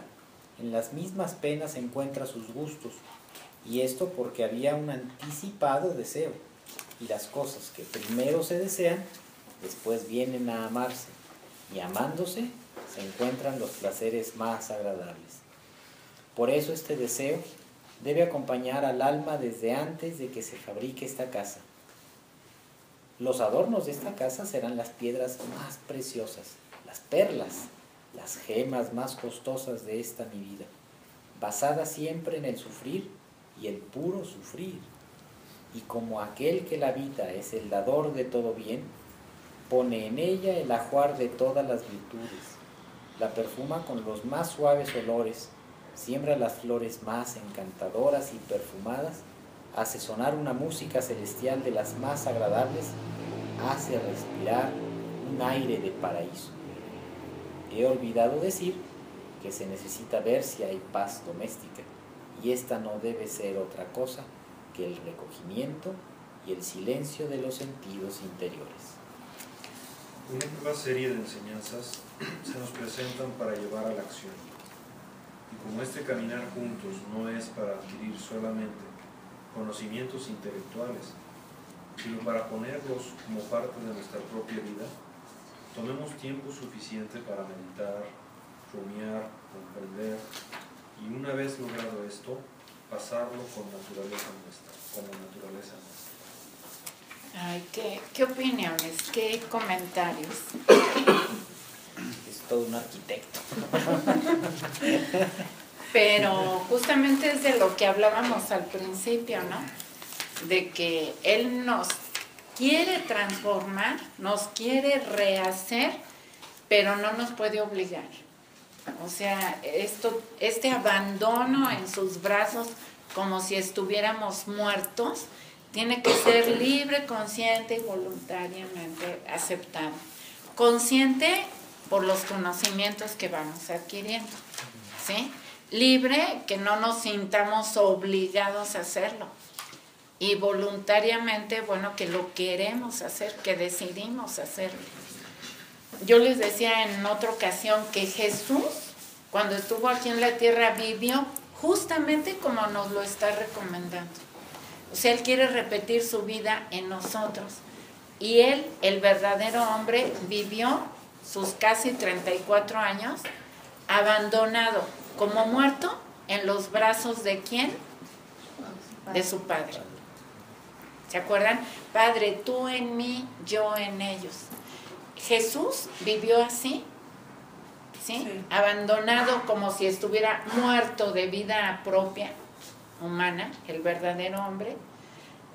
en las mismas penas encuentra sus gustos, y esto porque había un anticipado deseo, y las cosas que primero se desean, después vienen a amarse, y amándose se encuentran los placeres más agradables. Por eso este deseo debe acompañar al alma desde antes de que se fabrique esta casa. Los adornos de esta casa serán las piedras más preciosas, las perlas, las gemas más costosas de esta mi vida, basada siempre en el sufrir y el puro sufrir. Y como aquel que la habita es el dador de todo bien, pone en ella el ajuar de todas las virtudes, la perfuma con los más suaves olores, siembra las flores más encantadoras y perfumadas, hace sonar una música celestial de las más agradables, hace respirar un aire de paraíso. He olvidado decir que se necesita ver si hay paz doméstica, y esta no debe ser otra cosa que el recogimiento y el silencio de los sentidos interiores. Una nueva serie de enseñanzas se nos presentan para llevar a la acción. Y como este caminar juntos no es para adquirir solamente conocimientos intelectuales, sino para ponerlos como parte de nuestra propia vida, tomemos tiempo suficiente para meditar, rumiar, comprender, y una vez logrado esto, pasarlo con naturaleza nuestra, como naturaleza nuestra. Ay, ¿qué opiniones? ¿Qué comentarios? Es todo un arquitecto. Pero justamente es de lo que hablábamos al principio, ¿no? De que Él nos quiere transformar, nos quiere rehacer, pero no nos puede obligar. O sea, este abandono en sus brazos como si estuviéramos muertos, tiene que ser libre, consciente y voluntariamente aceptado. Consciente por los conocimientos que vamos adquiriendo, ¿sí? Libre, que no nos sintamos obligados a hacerlo. Y voluntariamente, bueno, que lo queremos hacer, que decidimos hacerlo. Yo les decía en otra ocasión que Jesús, cuando estuvo aquí en la tierra, vivió justamente como nos lo está recomendando. O sea, Él quiere repetir su vida en nosotros. Y Él, el verdadero hombre, vivió sus casi 34 años abandonado, como muerto, en los brazos ¿de quién? De su Padre. ¿Se acuerdan? Padre, tú en mí, yo en ellos. Jesús vivió así, ¿sí? Sí. Abandonado como si estuviera muerto de vida propia, humana, el verdadero hombre,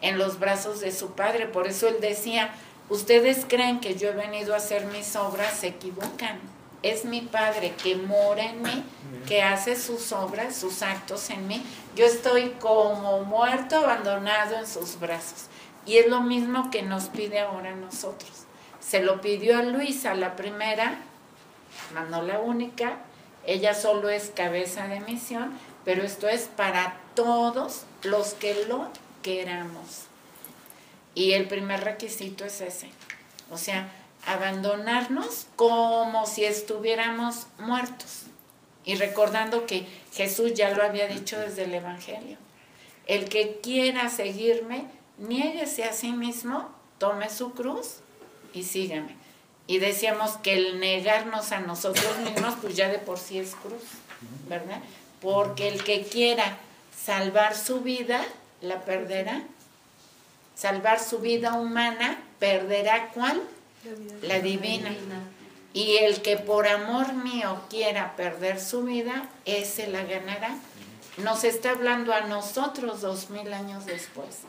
en los brazos de su Padre. Por eso Él decía, ustedes creen que yo he venido a hacer mis obras, se equivocan. Es mi Padre que mora en mí, que hace sus obras, sus actos en mí. Yo estoy como muerto, abandonado en sus brazos. Y es lo mismo que nos pide ahora a nosotros. Se lo pidió a Luisa, la primera, no la única. Ella solo es cabeza de misión, pero esto es para todos los que lo queramos. Y el primer requisito es ese. O sea, abandonarnos como si estuviéramos muertos. Y recordando que Jesús ya lo había dicho desde el Evangelio. El que quiera seguirme, niéguese a sí mismo, tome su cruz y sígame. Y decíamos que el negarnos a nosotros mismos, pues ya de por sí es cruz, ¿verdad? Porque el que quiera salvar su vida, la perderá. Salvar su vida humana, perderá ¿cuál? La divina. Y el que por amor mío quiera perder su vida, ese la ganará. Nos está hablando a nosotros 2000 años después.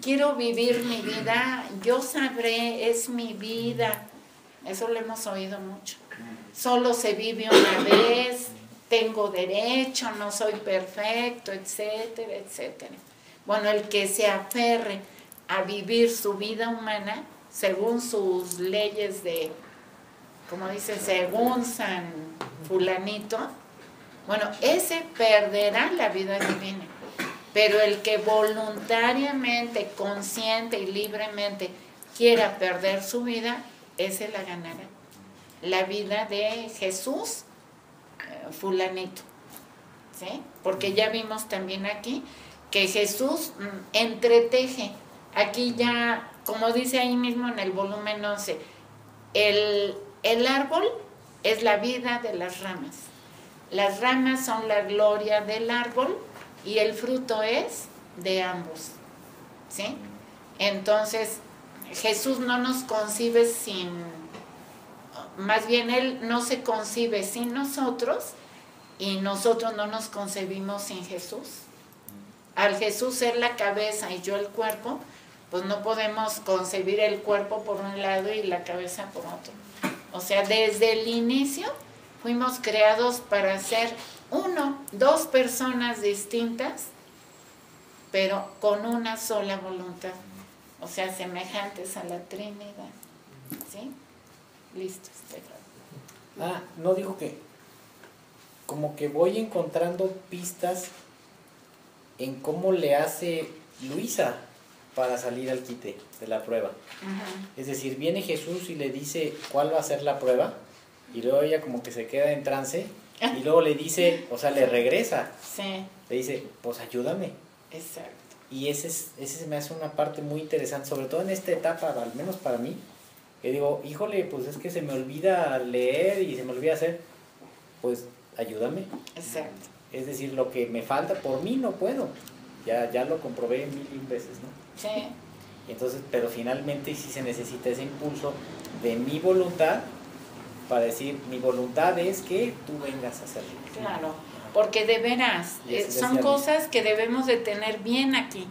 Quiero vivir mi vida, yo sabré, es mi vida. Eso lo hemos oído mucho. Solo se vive una vez, tengo derecho, no soy perfecto, etcétera, etcétera. Bueno, el que se aferre a vivir su vida humana según sus leyes de, como dice, según San Fulanito, bueno, ese perderá la vida divina. Pero el que voluntariamente, consciente y libremente quiera perder su vida, ese la ganará. La vida de Jesús, Fulanito, ¿sí? Porque ya vimos también aquí que Jesús entreteje. Aquí ya, como dice ahí mismo en el volumen 11, el árbol es la vida de las ramas. Las ramas son la gloria del árbol y el fruto es de ambos, ¿sí? Entonces, Jesús no nos concibe sin, más bien Él no se concibe sin nosotros y nosotros no nos concebimos sin Jesús. Al Jesús ser la cabeza y yo el cuerpo, pues no podemos concebir el cuerpo por un lado y la cabeza por otro. O sea, desde el inicio fuimos creados para ser dos personas distintas, pero con una sola voluntad. O sea, semejantes a la Trinidad. ¿Sí? Listo, Estefan. No digo que como que voy encontrando pistas en cómo le hace Luisa para salir al quite de la prueba. Es decir, viene Jesús y le dice cuál va a ser la prueba, y luego ella como que se queda en trance, y luego le dice, o sea, le regresa. Sí. Le dice, pues ayúdame. Exacto. Y ese se me hace una parte muy interesante, sobre todo en esta etapa, al menos para mí, que digo, híjole, pues es que se me olvida leer y se me olvida hacer, pues ayúdame. Exacto. Es decir, lo que me falta, por mí no puedo. Ya lo comprobé 1000 veces, ¿no? Sí. Entonces, pero finalmente sí se necesita ese impulso de mi voluntad para decir, mi voluntad es que tú vengas a hacerlo. Claro, porque de veras, son cosas que debemos de tener bien aquí,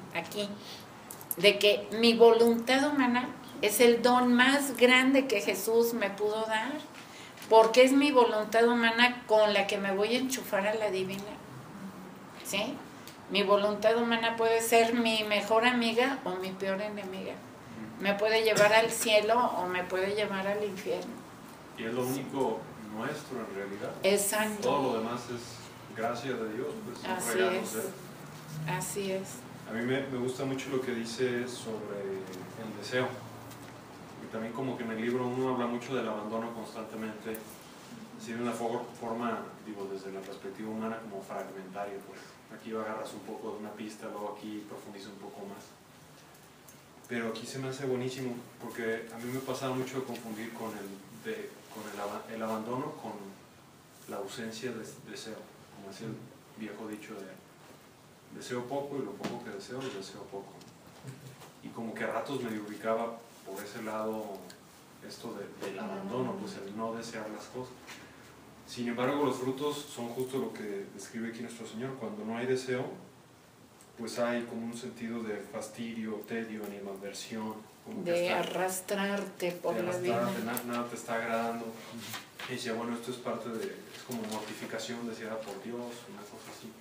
de que mi voluntad humana es el don más grande que Jesús me pudo dar, porque es mi voluntad humana con la que me voy a enchufar a la divina, ¿sí? Mi voluntad humana puede ser mi mejor amiga o mi peor enemiga. Me puede llevar al cielo o me puede llevar al infierno. Y es lo único nuestro en realidad. Exacto. Todo lo demás es gracia de Dios, pues son Así regalos es. de Él. Así es. A mí me gusta mucho lo que dice sobre el deseo. Y también como que en el libro uno habla mucho del abandono constantemente, así de una forma, digo, desde la perspectiva humana como fragmentaria, pues. Aquí agarras un poco de una pista, luego aquí profundiza un poco más. Pero aquí se me hace buenísimo, porque a mí me pasaba mucho de confundir con el abandono con la ausencia de deseo, como decía el viejo dicho de deseo poco y lo poco que deseo, lo deseo poco. Y como que a ratos me ubicaba por ese lado esto del abandono, pues el no desear las cosas. Sin embargo, los frutos son justo lo que describe aquí nuestro Señor. Cuando no hay deseo, pues hay como un sentido de fastidio, tedio, animadversión. Como de arrastrarte por la vida. Nada te está agradando. Y decía, bueno, esto es parte de, es como mortificación deseada por Dios, una cosa así.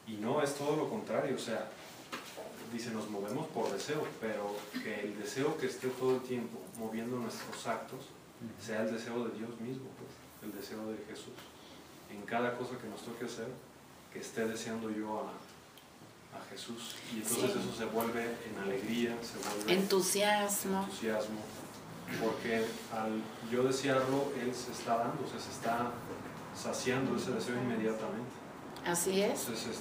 Y no, es todo lo contrario, o sea, dice, nos movemos por deseo, pero que el deseo que esté todo el tiempo moviendo nuestros actos sea el deseo de Dios mismo, pues, el deseo de Jesús. En cada cosa que nos toque hacer, que esté deseando yo a Jesús. Y entonces eso se vuelve en alegría, se vuelve entusiasmo, porque al yo desearlo, Él se está dando, o sea, se está saciando ese deseo inmediatamente. Así es. Entonces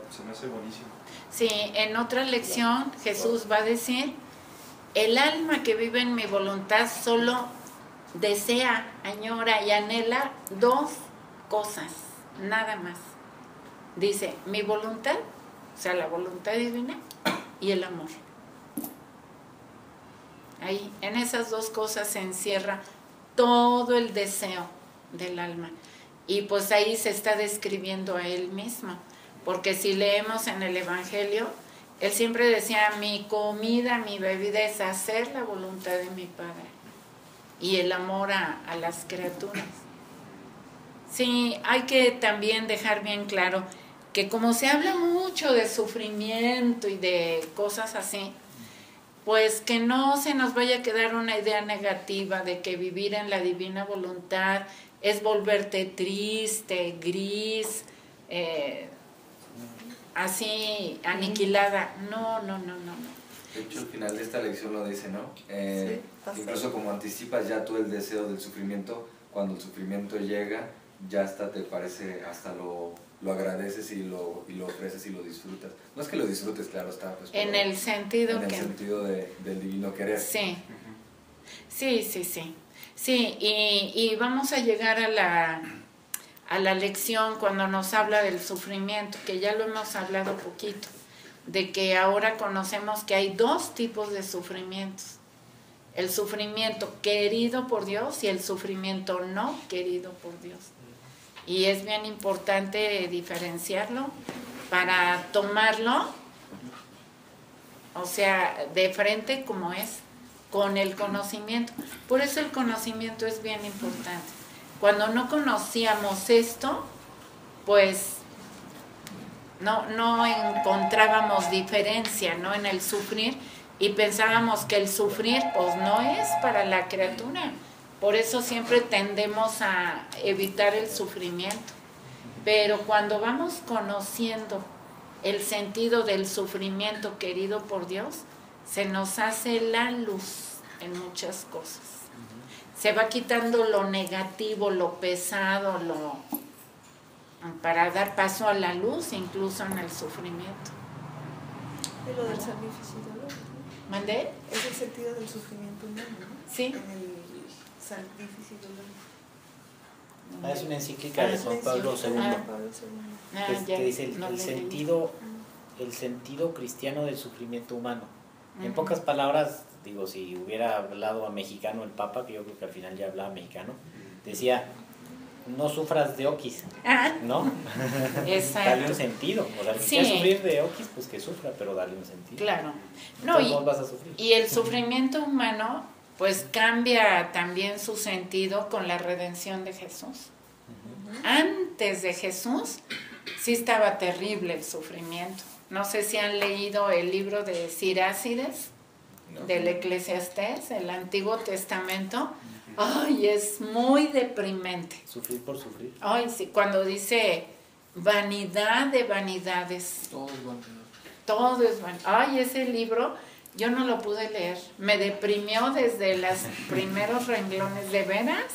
se me hace buenísimo. Sí, en otra lección Jesús va a decir, el alma que vive en mi voluntad solo desea, añora y anhela dos cosas, nada más. Dice, mi voluntad, o sea, la voluntad divina y el amor. Ahí, en esas dos cosas se encierra todo el deseo del alma. Y pues ahí se está describiendo a Él mismo. Porque si leemos en el Evangelio, Él siempre decía, mi comida, mi bebida es hacer la voluntad de mi Padre. Y el amor a las criaturas. Sí, hay que también dejar bien claro que como se habla mucho de sufrimiento y de cosas así, pues que no se nos vaya a quedar una idea negativa de que vivir en la divina voluntad es volverte triste, gris, así aniquilada. No. De hecho, al final de esta lección lo dice, ¿no? Sí, incluso como anticipas ya tú el deseo del sufrimiento, cuando el sufrimiento llega, ya hasta te parece, hasta lo agradeces y lo ofreces y lo disfrutas. No es que lo disfrutes, claro está. Pues, en el sentido en el sentido del divino querer. Sí. Sí, y vamos a llegar a la lección cuando nos habla del sufrimiento, que ya lo hemos hablado poquito, de que ahora conocemos que hay dos tipos de sufrimientos. El sufrimiento querido por Dios y el sufrimiento no querido por Dios. Y es bien importante diferenciarlo para tomarlo o sea, de frente como es, con el conocimiento. Por eso el conocimiento es bien importante. Cuando no conocíamos esto, pues no encontrábamos diferencia, ¿no?, en el sufrir, y pensábamos que el sufrir pues no es para la criatura. Por eso siempre tendemos a evitar el sufrimiento. Pero cuando vamos conociendo el sentido del sufrimiento querido por Dios, se nos hace la luz en muchas cosas. Se va quitando lo negativo, lo pesado, para dar paso a la luz, incluso en el sufrimiento. Y lo del sacrificio y dolor, ¿no? ¿Mandé? Es el sentido del sufrimiento humano, ¿no? Sí. En el sacrificio y dolor. Es una encíclica de Juan Pablo II, que dice el sentido cristiano del sufrimiento humano. En pocas palabras, digo, si hubiera hablado a mexicano el Papa, que yo creo que al final ya hablaba mexicano, decía, no sufras de oquis, ¿no? Exacto. Dale un sentido. O sea, si quieres sufrir de oquis, pues que sufra, pero dale un sentido. Claro. No, vas a sufrir. Y el sufrimiento humano, pues cambia también su sentido con la redención de Jesús. Antes de Jesús, sí estaba terrible el sufrimiento. No sé si han leído el libro de Sirácides, del Eclesiastés, el Antiguo Testamento. Ay, es muy deprimente. Sufrir por sufrir. Ay, sí, cuando dice vanidad de vanidades. Todo es vanidad. Todo es vanidad. Ay, ese libro yo no lo pude leer. Me deprimió desde los primeros renglones, de veras,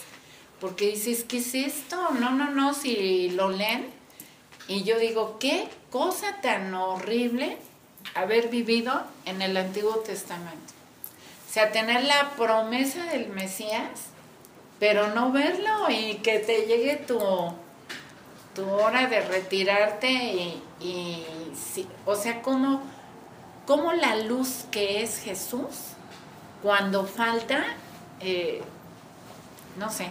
porque dices, ¿qué es esto? No, si lo leen. Y yo digo, qué cosa tan horrible haber vivido en el Antiguo Testamento. O sea, tener la promesa del Mesías, pero no verlo, y que te llegue tu hora de retirarte y sí, o sea, como la luz que es Jesús, cuando falta, no sé,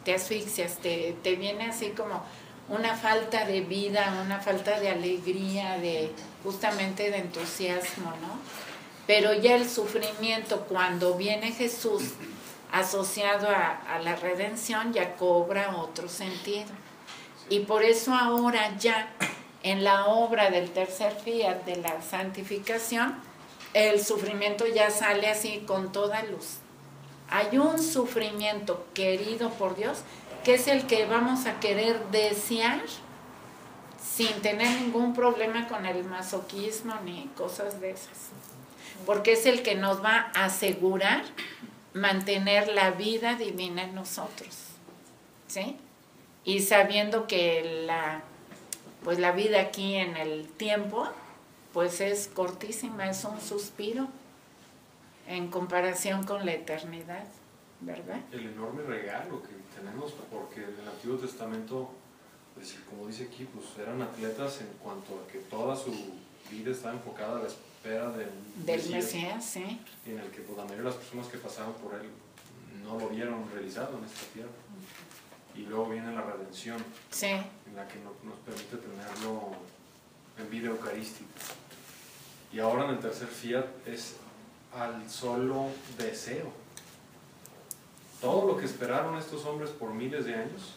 te asfixias, te viene así como una falta de vida, una falta de alegría, justamente de entusiasmo, ¿no? Pero ya el sufrimiento, cuando viene Jesús asociado a la redención, ya cobra otro sentido. Y por eso ahora ya en la obra del tercer fiat de la santificación, el sufrimiento ya sale así con toda luz. Hay un sufrimiento querido por Dios, que es el que vamos a querer desear sin tener ningún problema con el masoquismo ni cosas de esas. Porque es el que nos va a asegurar mantener la vida divina en nosotros, ¿sí? Y sabiendo que la vida aquí en el tiempo, pues es cortísima, es un suspiro en comparación con la eternidad, ¿verdad? El enorme regalo que tenemos, porque en el Antiguo Testamento, pues, como dice aquí, pues eran atletas en cuanto a que toda su vida estaba enfocada a la espera del Mesías, sí. En el que pues, la mayoría de las personas que pasaban por él no lo vieron realizado en esta tierra. Y luego viene la redención, sí, en la que nos permite tenerlo en vida eucarística. Y ahora en el tercer fiat es al solo deseo. Todo lo que esperaron estos hombres por miles de años,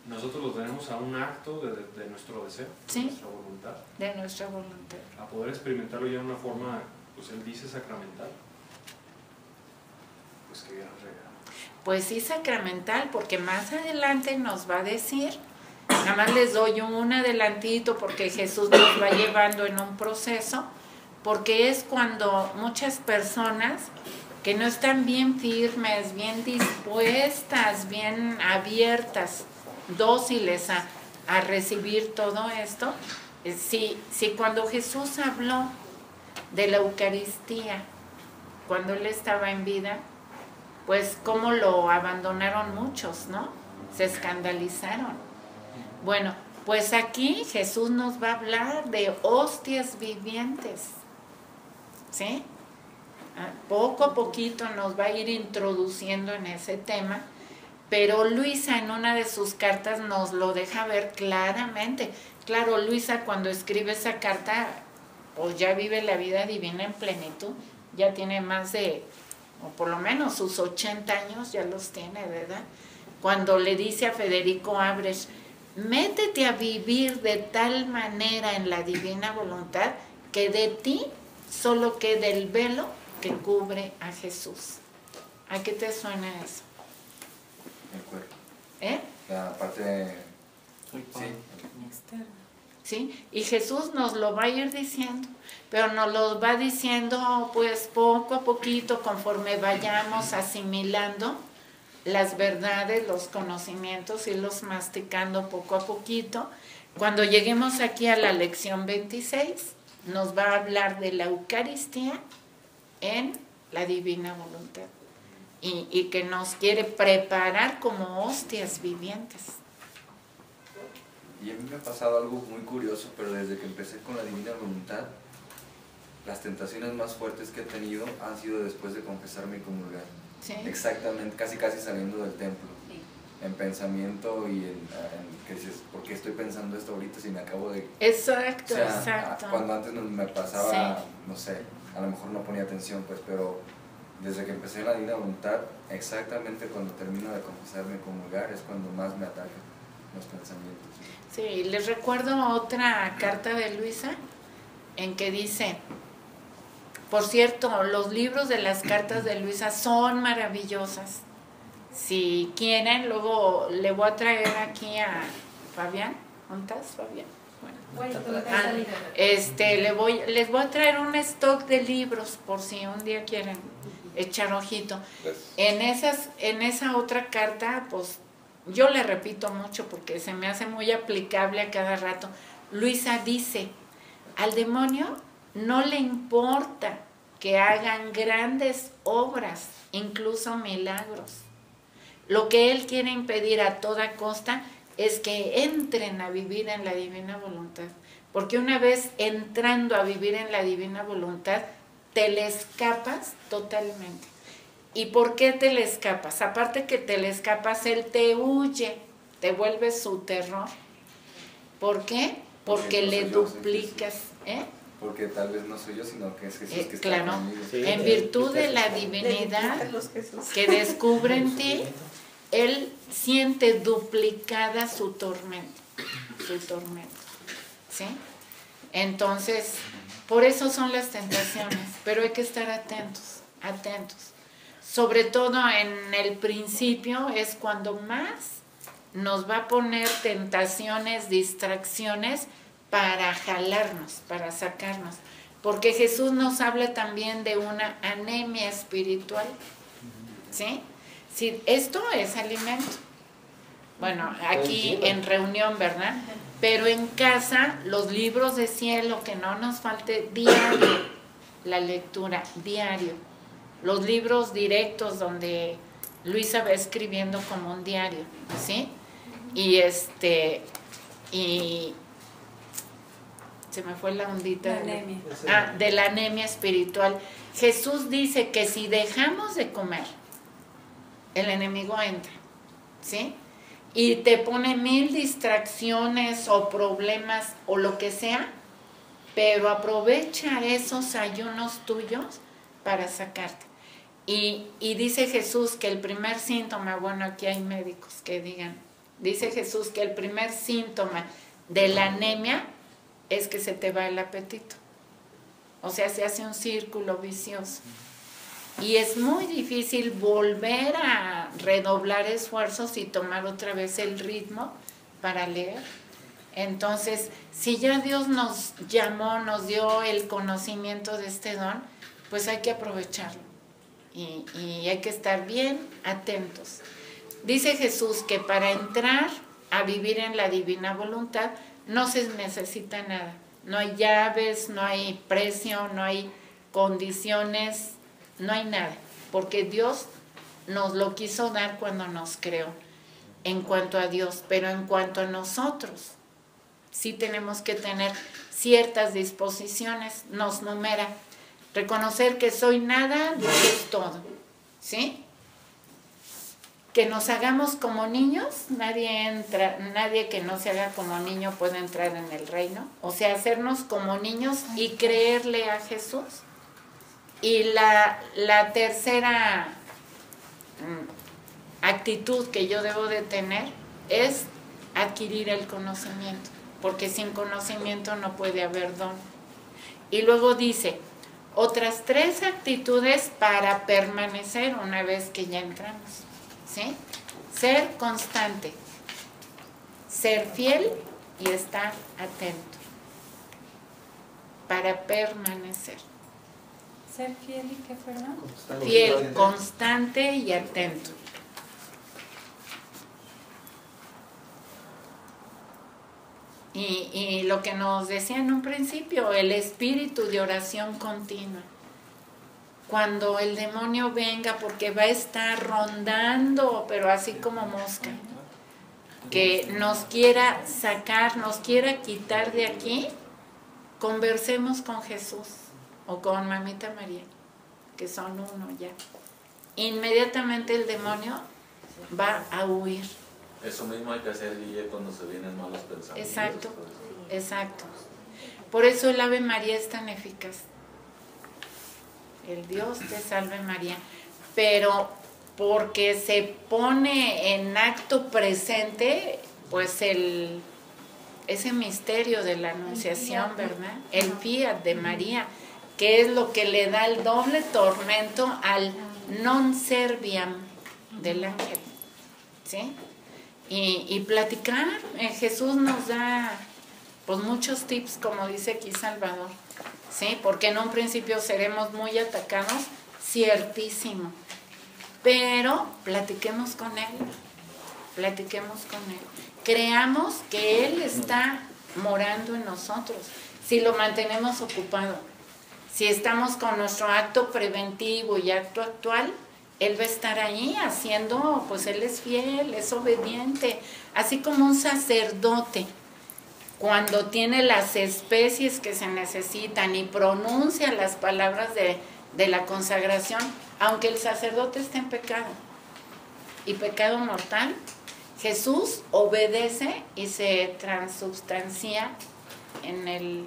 nosotros lo tenemos a un acto de nuestro deseo, sí, de nuestra voluntad. De nuestra voluntad. A poder experimentarlo ya de una forma, pues él dice sacramental. Pues qué gran regalo. Pues sí, sacramental, porque más adelante nos va a decir, nada más les doy un adelantito porque Jesús nos va llevando en un proceso, porque es cuando muchas personas que no están bien firmes, bien dispuestas, bien abiertas, dóciles a recibir todo esto, si cuando Jesús habló de la Eucaristía, cuando Él estaba en vida, pues cómo lo abandonaron muchos, ¿no? Se escandalizaron. Bueno, pues aquí Jesús nos va a hablar de hostias vivientes, ¿sí? Poco a poquito nos va a ir introduciendo en ese tema, pero Luisa en una de sus cartas nos lo deja ver claramente. Claro, Luisa cuando escribe esa carta, pues ya vive la vida divina en plenitud, ya tiene más de, o por lo menos sus 80 años ya los tiene, ¿verdad? Cuando le dice a Federico Abres, métete a vivir de tal manera en la divina voluntad que de ti solo quede el velo que cubre a Jesús. ¿A qué te suena eso? El cuerpo. ¿Eh? La parte... Sí. Externo. ¿Sí? Y Jesús nos lo va a ir diciendo, pero nos lo va diciendo pues poco a poquito, conforme vayamos asimilando las verdades, los conocimientos, y los masticando poco a poquito. Cuando lleguemos aquí a la lección 26, nos va a hablar de la Eucaristía en la divina voluntad, y que nos quiere preparar como hostias vivientes. Y a mí me ha pasado algo muy curioso, pero desde que empecé con la divina voluntad, las tentaciones más fuertes que he tenido han sido después de confesarme y comulgar. ¿Sí? Exactamente, casi saliendo del templo. En pensamiento y que dices, ¿por qué estoy pensando esto ahorita si me acabo de...? Exacto, O sea, exacto. cuando antes me pasaba, Sí. no sé, a lo mejor no ponía atención, pues, pero desde que empecé la divina voluntad, exactamente cuando termino de confesarme y comulgar es cuando más me atacan los pensamientos. Sí, les recuerdo otra carta de Luisa en que dice, por cierto, los libros de las cartas de Luisa son maravillosas. Si quieren, luego le voy a traer aquí a Fabián. ¿Dónde estás, Fabián? Les voy a traer un stock de libros por si un día quieren echar ojito. En esa otra carta, pues yo le repito mucho porque se me hace muy aplicable a cada rato. Luisa dice, al demonio no le importa que hagan grandes obras, incluso milagros. Lo que él quiere impedir a toda costa es que entren a vivir en la divina voluntad. Porque una vez entrando a vivir en la divina voluntad, te le escapas totalmente. ¿Y por qué te le escapas? Aparte que te le escapas, él te huye, te vuelve su terror. ¿Por qué? Porque no le soy yo, duplicas. Porque tal vez no soy yo, sino que es Jesús que está Claro, conmigo. Sí, en virtud de la divinidad que descubre en ti, él siente duplicada su tormento, ¿sí? Entonces, por eso son las tentaciones, pero hay que estar atentos. Sobre todo en el principio es cuando más nos va a poner tentaciones, distracciones para jalarnos, para sacarnos. Porque Jesús nos habla también de una anemia espiritual, ¿sí? Sí, esto es alimento. Bueno, aquí en reunión, ¿verdad? Pero en casa, los libros de cielo, que no nos falte diario la lectura, diario. Los libros directos donde Luisa va escribiendo como un diario, ¿sí? Y se me fue la ondita. La anemia. De la anemia espiritual. Jesús dice que si dejamos de comer, el enemigo entra, ¿sí? Y te pone 1000 distracciones o problemas o lo que sea, pero aprovecha esos ayunos tuyos para sacarte. Y dice Jesús que el primer síntoma, bueno, aquí hay médicos que digan, dice Jesús que el primer síntoma de la anemia es que se te va el apetito. O sea, se hace un círculo vicioso. Y es muy difícil volver a redoblar esfuerzos y tomar otra vez el ritmo para leer. Entonces, si ya Dios nos llamó, nos dio el conocimiento de este don, pues hay que aprovecharlo. Y hay que estar bien atentos. Dice Jesús que para entrar a vivir en la divina voluntad no se necesita nada. No hay llaves, no hay precio, no hay condiciones, no hay nada. Porque Dios nos lo quiso dar cuando nos creó, en cuanto a Dios. Pero en cuanto a nosotros, sí tenemos que tener ciertas disposiciones, nos numera. Reconocer que soy nada, Dios es todo, ¿sí? que nos hagamos como niños. Nadie que no se haga como niño puede entrar en el reino. O sea, hacernos como niños y creerle a Jesús. Y la tercera actitud que yo debo de tener es adquirir el conocimiento, porque sin conocimiento no puede haber don. Y luego dice, otras 3 actitudes para permanecer una vez que ya entramos, ¿sí? Ser constante, ser fiel y estar atento para permanecer. Ser fiel y qué, perdón. Fiel, constante y atento. Y lo que nos decía en un principio, el espíritu de oración continua. Cuando el demonio venga, porque va a estar rondando, pero así como mosca, que nos quiera sacar, nos quiera quitar de aquí, conversemos con Jesús o con Mamita María, que son uno ya. Inmediatamente el demonio va a huir. Eso mismo hay que hacer, Guille, cuando se vienen malos pensamientos. Exacto, exacto. Por eso el Ave María es tan eficaz. El Dios te salve María. Pero porque se pone en acto presente, pues ese misterio de la Anunciación, ¿verdad? El fiat de María, que es lo que le da el doble tormento al non serviam del ángel, ¿sí? Y platicar, Jesús nos da pues muchos tips, como dice aquí Salvador, ¿sí? Porque en un principio seremos muy atacados, ciertísimo, pero platiquemos con Él, creamos que Él está morando en nosotros, si lo mantenemos ocupado, si estamos con nuestro acto preventivo y acto actual, Él va a estar ahí haciendo, pues Él es fiel, es obediente, así como un sacerdote, cuando tiene las especies que se necesitan y pronuncia las palabras de la consagración, aunque el sacerdote esté en pecado, y pecado mortal, Jesús obedece y se transubstancia en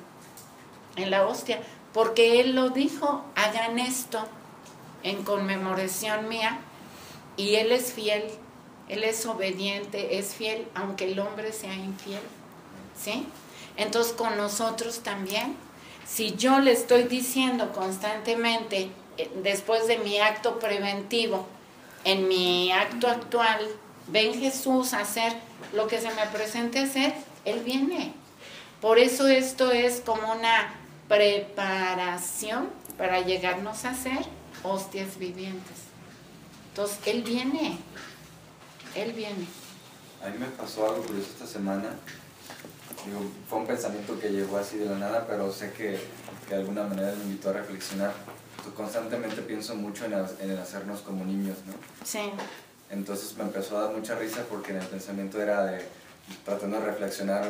la hostia, porque Él lo dijo, hagan esto en conmemoración mía, y Él es fiel, Él es obediente, es fiel, aunque el hombre sea infiel, ¿sí? Entonces con nosotros también, si yo le estoy diciendo constantemente, después de mi acto preventivo, en mi acto actual, ven Jesús a hacer lo que se me presente hacer, Él viene. Por eso esto es como una preparación para llegarnos a ser hostias vivientes. Entonces, Él viene. A mí me pasó algo curioso esta semana. Digo, fue un pensamiento que llegó así de la nada, pero sé que de alguna manera me invitó a reflexionar. Constantemente pienso mucho en el hacernos como niños, ¿no? Sí. Entonces me empezó a dar mucha risa porque en el pensamiento era de, tratando de reflexionar,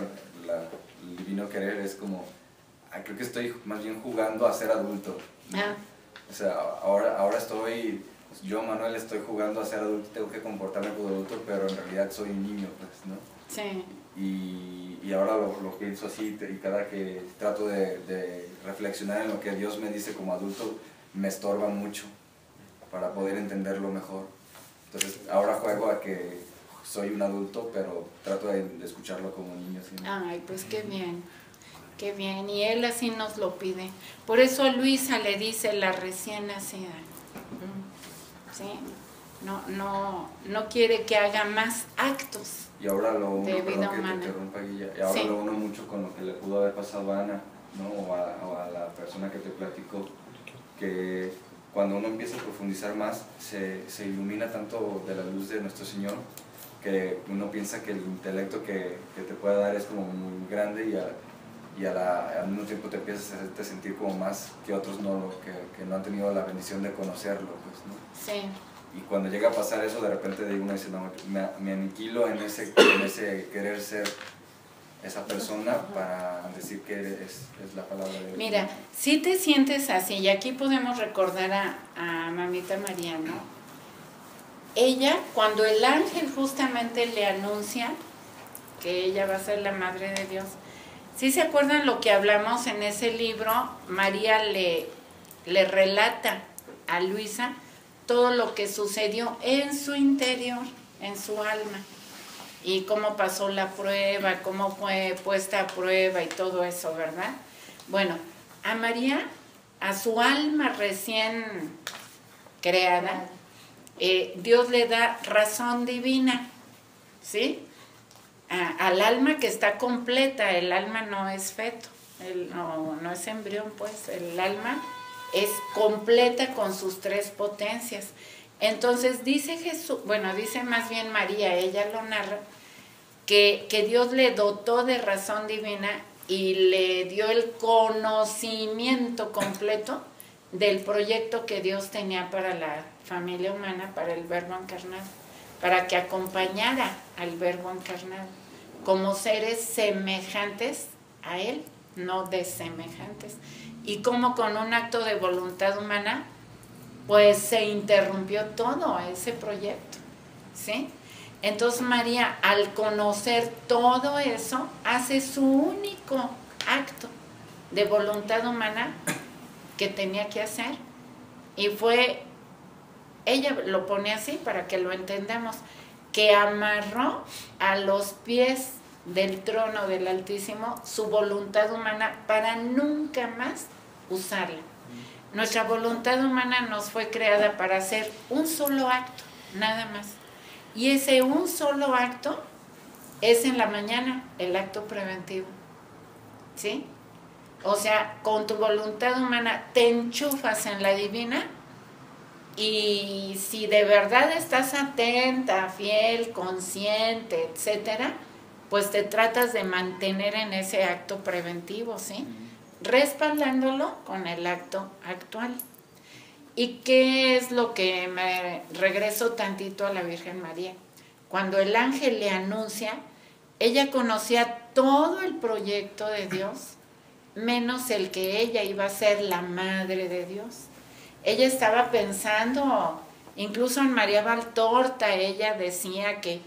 el divino querer es como, creo que estoy más bien jugando a ser adulto, ¿no? O sea, ahora estoy, yo Manuel estoy jugando a ser adulto, tengo que comportarme como adulto, pero en realidad soy un niño, pues, ¿no? Sí. Y ahora lo pienso así, y cada que trato de reflexionar en lo que Dios me dice como adulto, me estorba mucho para poder entenderlo mejor. Entonces ahora juego a que soy un adulto, pero trato de escucharlo como niño. ¿Sí? Ay, pues qué bien, y Él así nos lo pide. Por eso a Luisa le dice la recién nacida, ¿sí? No quiere que haga más actos. Y ahora lo uno, de vida que humana. te interrumpa, Guilla, y ahora Sí. lo uno mucho con lo que le pudo haber pasado a Ana, ¿no? o a la persona que te platicó, que cuando uno empieza a profundizar más, se ilumina tanto de la luz de nuestro Señor, que uno piensa que el intelecto que te puede dar es como muy grande, y al mismo tiempo te empiezas a hacerte sentir como más que otros que no han tenido la bendición de conocerlo, pues, ¿no? Sí. Y cuando llega a pasar eso, de repente uno dice, no, me aniquilo en ese querer ser esa persona para decir que es la palabra de Dios. Mira, si te sientes así, y aquí podemos recordar a Mamita María, ¿no? ella, cuando el ángel justamente le anuncia que ella va a ser la madre de Dios, ¿sí se acuerdan lo que hablamos en ese libro? María le relata a Luisa todo lo que sucedió en su interior, en su alma, y cómo pasó la prueba, cómo fue puesta a prueba y todo eso, ¿verdad? Bueno, a María, a su alma recién creada, Dios le da razón divina, ¿sí? Al alma que está completa. El alma no es feto, no es embrión, pues el alma es completa con sus 3 potencias. Entonces dice Jesús, bueno, dice más bien María, ella lo narra, que Dios le dotó de razón divina y le dio el conocimiento completo del proyecto que Dios tenía para la familia humana, para el Verbo encarnado, para que acompañara al Verbo encarnado como seres semejantes a Él, no desemejantes. Y como con un acto de voluntad humana, pues se interrumpió todo ese proyecto, ¿sí? Entonces María, al conocer todo eso, hace su único acto de voluntad humana que tenía que hacer. Y fue, ella lo pone así para que lo entendamos, que amarró a los pies del trono del Altísimo su voluntad humana para nunca más usarla. Nuestra voluntad humana nos fue creada para hacer un solo acto, nada más. Y ese un solo acto es en la mañana, el acto preventivo, ¿sí? O sea, con tu voluntad humana te enchufas en la divina, y si de verdad estás atenta, fiel, consciente, etcétera, pues te tratas de mantener en ese acto preventivo, ¿sí? Respaldándolo con el acto actual. ¿Y qué es lo que me regreso tantito a la Virgen María? Cuando el ángel le anuncia, ella conocía todo el proyecto de Dios, menos el que ella iba a ser la madre de Dios. Ella estaba pensando, incluso en María Valtorta, ella decía que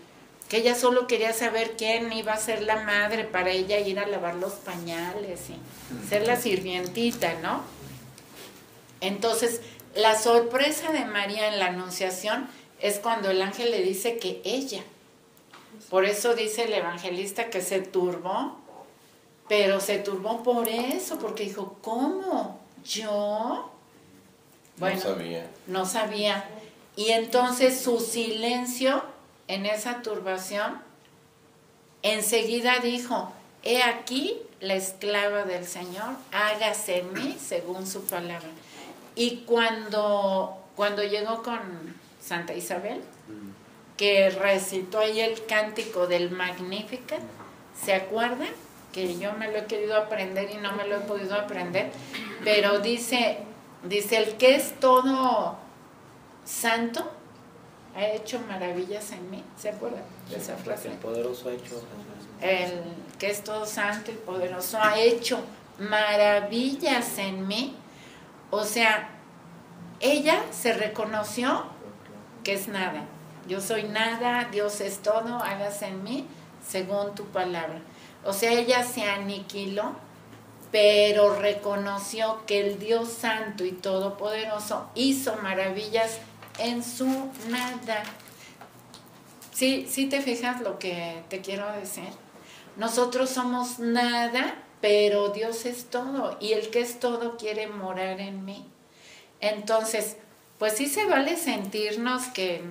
ella solo quería saber quién iba a ser la madre para ella ir a lavar los pañales y ser la sirvientita, ¿no? Entonces, la sorpresa de María en la Anunciación es cuando el ángel le dice que ella, por eso dice el evangelista que se turbó, pero se turbó por eso, porque dijo, ¿cómo? ¿Yo? Bueno, no sabía. Y entonces su silencio en esa turbación, enseguida dijo, he aquí la esclava del Señor, hágase en mí según su palabra. Y cuando llegó con Santa Isabel, que recitó ahí el cántico del Magnificat, ¿se acuerdan? Que yo me lo he querido aprender y no me lo he podido aprender, pero dice, el que es todo santo ha hecho maravillas en mí. ¿Se acuerdan de esa frase? El poderoso ha hecho. El que es todo santo y poderoso ha hecho maravillas en mí. O sea, ella se reconoció que es nada. Yo soy nada, Dios es todo, hágase en mí según tu palabra. O sea, ella se aniquiló, pero reconoció que el Dios Santo y Todopoderoso hizo maravillas en su nada. ¿Sí te fijas lo que te quiero decir? Nosotros somos nada, pero Dios es todo, y el que es todo quiere morar en mí. Entonces, pues sí se vale sentirnos que...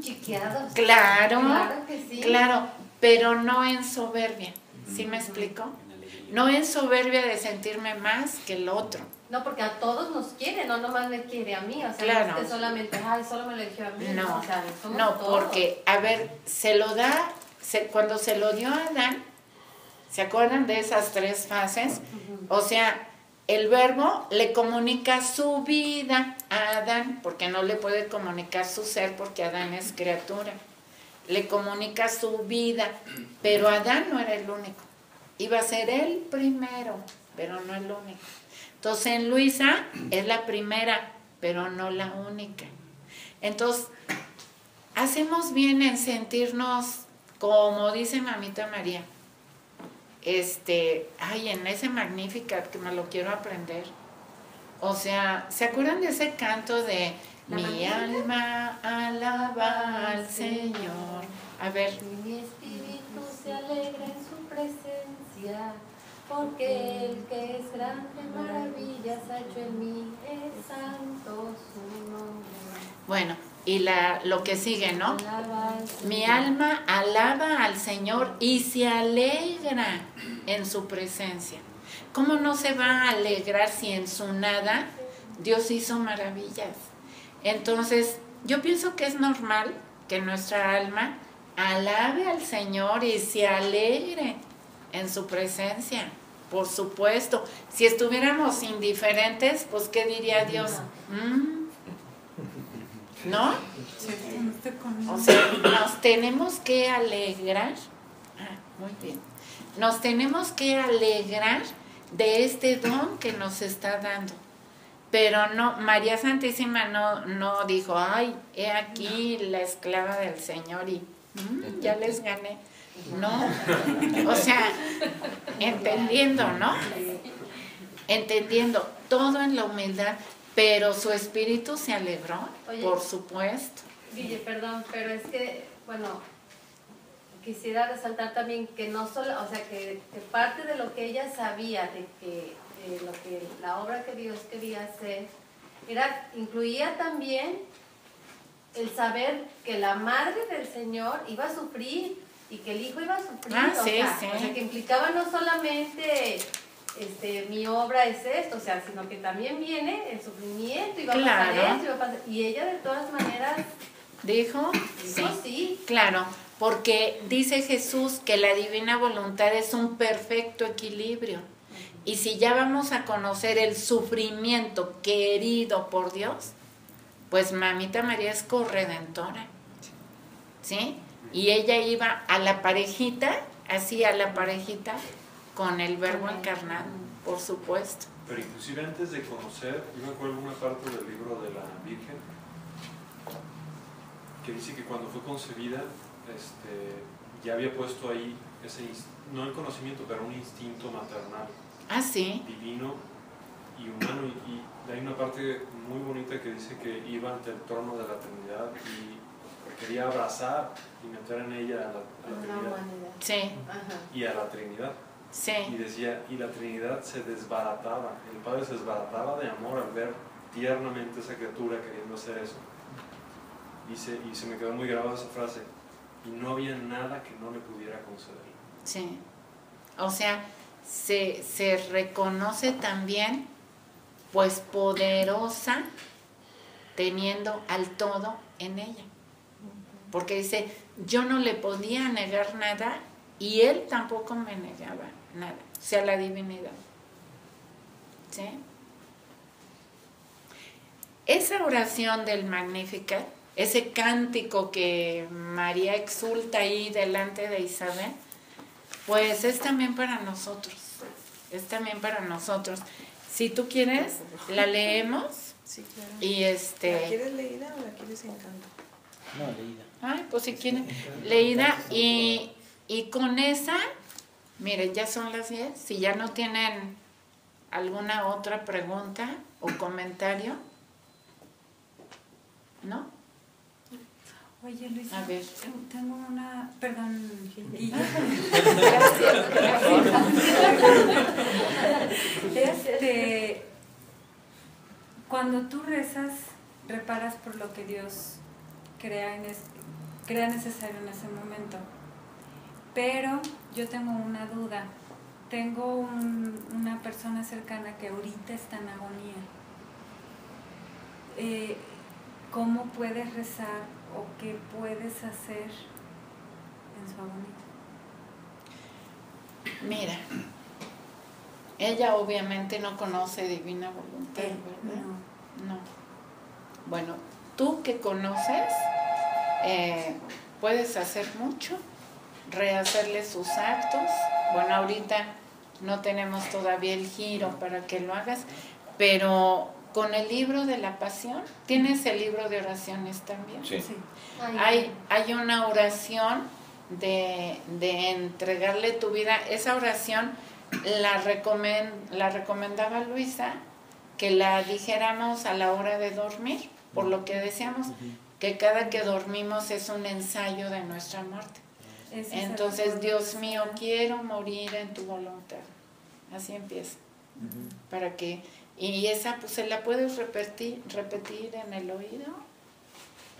chiqueados. Claro, Claro que sí. claro, pero no en soberbia. ¿Sí me explico? No en soberbia de sentirme más que el otro. No, porque a todos nos quiere, no nomás me quiere a mí, o sea, Claro. no es que solamente, ay, solo me lo eligió a mí. No, o sea, somos no, todos. porque, a ver, se lo da, cuando se lo dio a Adán, ¿se acuerdan de esas 3 fases? O sea, el Verbo le comunica su vida a Adán, porque no le puede comunicar su ser, porque Adán es criatura. Le comunica su vida, pero Adán no era el único. Iba a ser el primero, pero no el único. Entonces en Luisa es la primera, pero no la única. Entonces, hacemos bien en sentirnos, como dice Mamita María, en ese Magnificat que me lo quiero aprender. O sea, ¿se acuerdan de ese canto de mi alma alaba al Señor? A ver. Mi espíritu se alegra en su presencia, porque el que es grande maravillas ha hecho en mí, es santo su nombre. Bueno, y lo que sigue, ¿no? Alaba al Señor. Mi alma alaba al Señor y se alegra en su presencia. ¿Cómo no se va a alegrar si en su nada Dios hizo maravillas? Entonces, yo pienso que es normal que nuestra alma alabe al Señor y se alegre en su presencia. Por supuesto, si estuviéramos indiferentes, pues ¿qué diría Dios? ¿No? O sea, nos tenemos que alegrar. Muy bien. Nos tenemos que alegrar de este don que nos está dando. Pero no, María Santísima no dijo, ay, he aquí la esclava del Señor y ya les gané. No, o sea, entendiendo, ¿no? Entendiendo todo en la humildad, pero su espíritu se alegró. Oye, por supuesto. Guille, perdón, pero es que, bueno, quisiera resaltar también que no solo, o sea, que parte de lo que ella sabía de que lo que la obra que Dios quería hacer incluía también el saber que la madre del Señor iba a sufrir y que el hijo iba a sufrir. Sí. O sea, que implicaba no solamente mi obra es esto, o sea, sino que también viene el sufrimiento y va a pasar esto, y ella de todas maneras dijo sí. Claro, porque dice Jesús que la divina voluntad es un perfecto equilibrio. Y si ya vamos a conocer el sufrimiento querido por Dios, pues Mamita María es corredentora, ¿sí? Y ella iba a la parejita, con el Verbo encarnado, por supuesto. Pero inclusive antes de conocer, yo me acuerdo una parte del libro de la Virgen, que dice que cuando fue concebida, ya había puesto ahí no el conocimiento, pero un instinto maternal. Sí. Divino y humano, y hay una parte muy bonita que dice que iba ante el trono de la Trinidad y quería abrazar y meter en ella a la Trinidad. Sí. Y a la Trinidad. Sí. Y decía, y la Trinidad se desbarataba, el Padre se desbarataba de amor al ver tiernamente esa criatura queriendo hacer eso. Y se me quedó muy grabada esa frase, y no había nada que no le pudiera conceder. Sí. O sea, se reconoce también, pues, poderosa, teniendo al todo en ella. Porque dice, yo no le podía negar nada y él tampoco me negaba nada, o sea, la divinidad. ¿Sí? Esa oración del Magnificat, ese cántico que María exulta ahí delante de Isabel, pues es también para nosotros, Si tú quieres, la leemos. Sí, claro. Y ¿La quieres leída o la quieres en canto? No, leída. Ay, pues si quieren, leída. Y con esa, miren, ya son las 10. Si ya no tienen alguna otra pregunta o comentario, ¿no? Oye, Luisa, a ver. Tengo una... Perdón, Guilla. Gracias. Cuando tú rezas, reparas por lo que Dios crea necesario en ese momento. Pero yo tengo una duda. Tengo una persona cercana que ahorita está en agonía. ¿Cómo puedes rezar o qué puedes hacer en su agonía? Mira, ella obviamente no conoce divina voluntad, ¿verdad? No. Bueno, tú que conoces, puedes hacer mucho, rehacerle sus actos. Bueno, ahorita no tenemos todavía el giro para que lo hagas, pero con el libro de la Pasión, ¿tienes el libro de oraciones también? Sí. Sí. Hay una oración de entregarle tu vida. Esa oración la recomendaba Luisa que la dijéramos a la hora de dormir, por lo que decíamos que cada que dormimos es un ensayo de nuestra muerte. Entonces, Dios mío, quiero morir en tu voluntad. Así empieza. Para que, y esa pues se la puedes repetir en el oído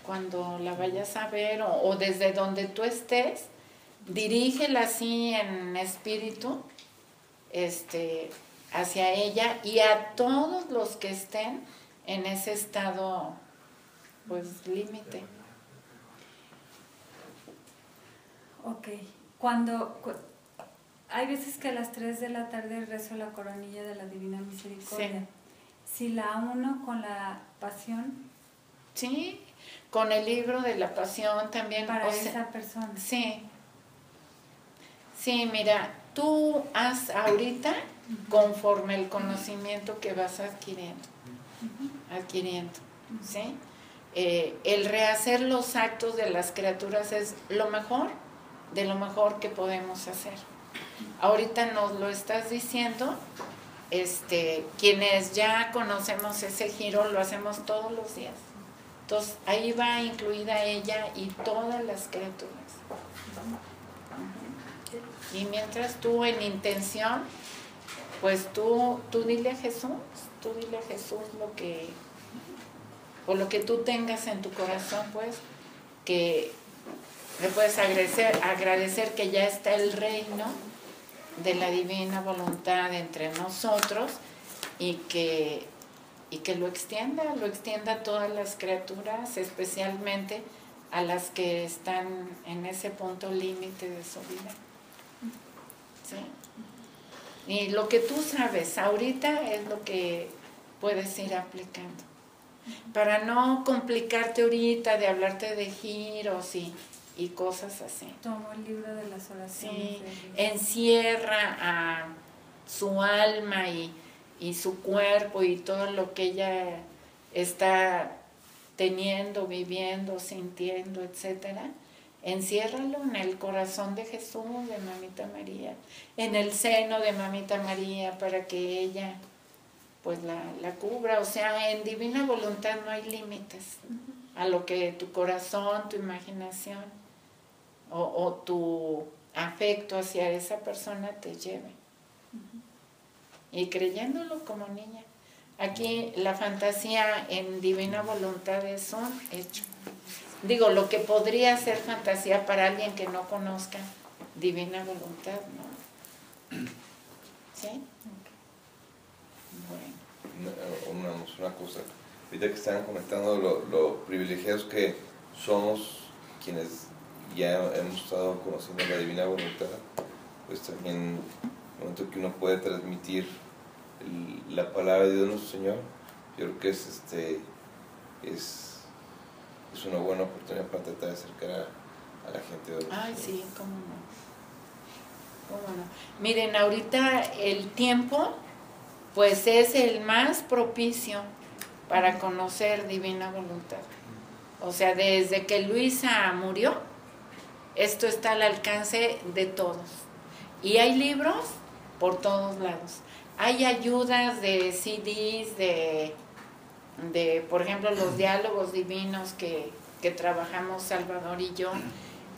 cuando la vayas a ver, o desde donde tú estés, dirígela así en espíritu, hacia ella y a todos los que estén en ese estado, pues, límite. Ok. Hay veces que a las 3 de la tarde rezo la coronilla de la Divina Misericordia. Si la uno con la Pasión. Sí, con el libro de la Pasión también. Para esa persona. Sí. Sí, mira, tú haz ahorita conforme el conocimiento que vas adquiriendo, ¿sí? El rehacer los actos de las criaturas es lo mejor de lo mejor que podemos hacer. Ahorita nos lo estás diciendo, quienes ya conocemos ese giro lo hacemos todos los días. Entonces ahí va incluida ella y todas las criaturas. Y mientras tú en intención, pues tú dile a Jesús, lo que tú tengas en tu corazón, pues, que le puedes agradecer que ya está el reino de la divina voluntad entre nosotros y que lo extienda a todas las criaturas, especialmente a las que están en ese punto límite de su vida. ¿Sí? Y lo que tú sabes ahorita es lo que puedes ir aplicando. Para no complicarte ahorita de hablarte de giros y cosas así. Tomo el libro de las oraciones. Sí, encierra a su alma y su cuerpo y todo lo que ella está teniendo, viviendo, sintiendo, etcétera. Enciérralo en el corazón de Jesús, de Mamita María, en el seno de Mamita María, para que ella pues la cubra. O sea, en divina voluntad no hay límites a lo que tu corazón, tu imaginación o tu afecto hacia esa persona te lleve. Y creyéndolo como niña. Aquí la fantasía en divina voluntad es un hecho. Digo, lo que podría ser fantasía para alguien que no conozca divina voluntad, ¿no? ¿Sí? Bueno. Una cosa, ahorita que están comentando lo privilegiados que somos quienes ya hemos estado conociendo la divina voluntad, pues también el momento que uno puede transmitir la palabra de Dios nuestro Señor, yo creo que es una buena oportunidad para tratar de acercar a la gente de Dios. Ay, sí, cómo no. Miren, ahorita el tiempo pues es el más propicio para conocer divina voluntad. O sea, desde que Luisa murió, esto está al alcance de todos. Y hay libros por todos lados. Hay ayudas de CDs, de por ejemplo, los diálogos divinos que trabajamos Salvador y yo,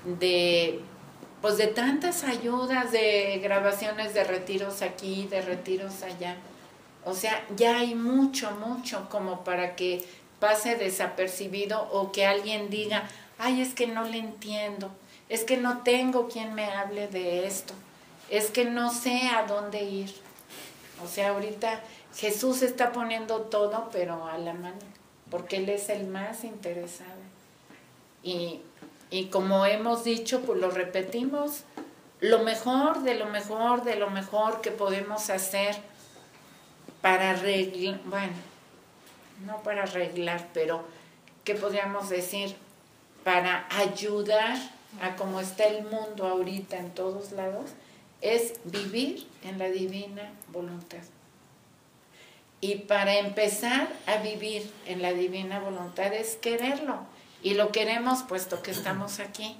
de tantas ayudas, de grabaciones de retiros aquí, de retiros allá. O sea, ya hay mucho como para que pase desapercibido o que alguien diga, ay, es que no le entiendo, es que no tengo quien me hable de esto, es que no sé a dónde ir. O sea, ahorita Jesús está poniendo todo, pero a la mano, porque Él es el más interesado. Y como hemos dicho, pues lo repetimos, lo mejor de lo mejor de lo mejor que podemos hacer para arreglar, bueno, no para arreglar, pero ¿qué podríamos decir? Para ayudar a cómo está el mundo ahorita en todos lados, es vivir en la divina voluntad. Y para empezar a vivir en la divina voluntad es quererlo. Y lo queremos puesto que estamos aquí.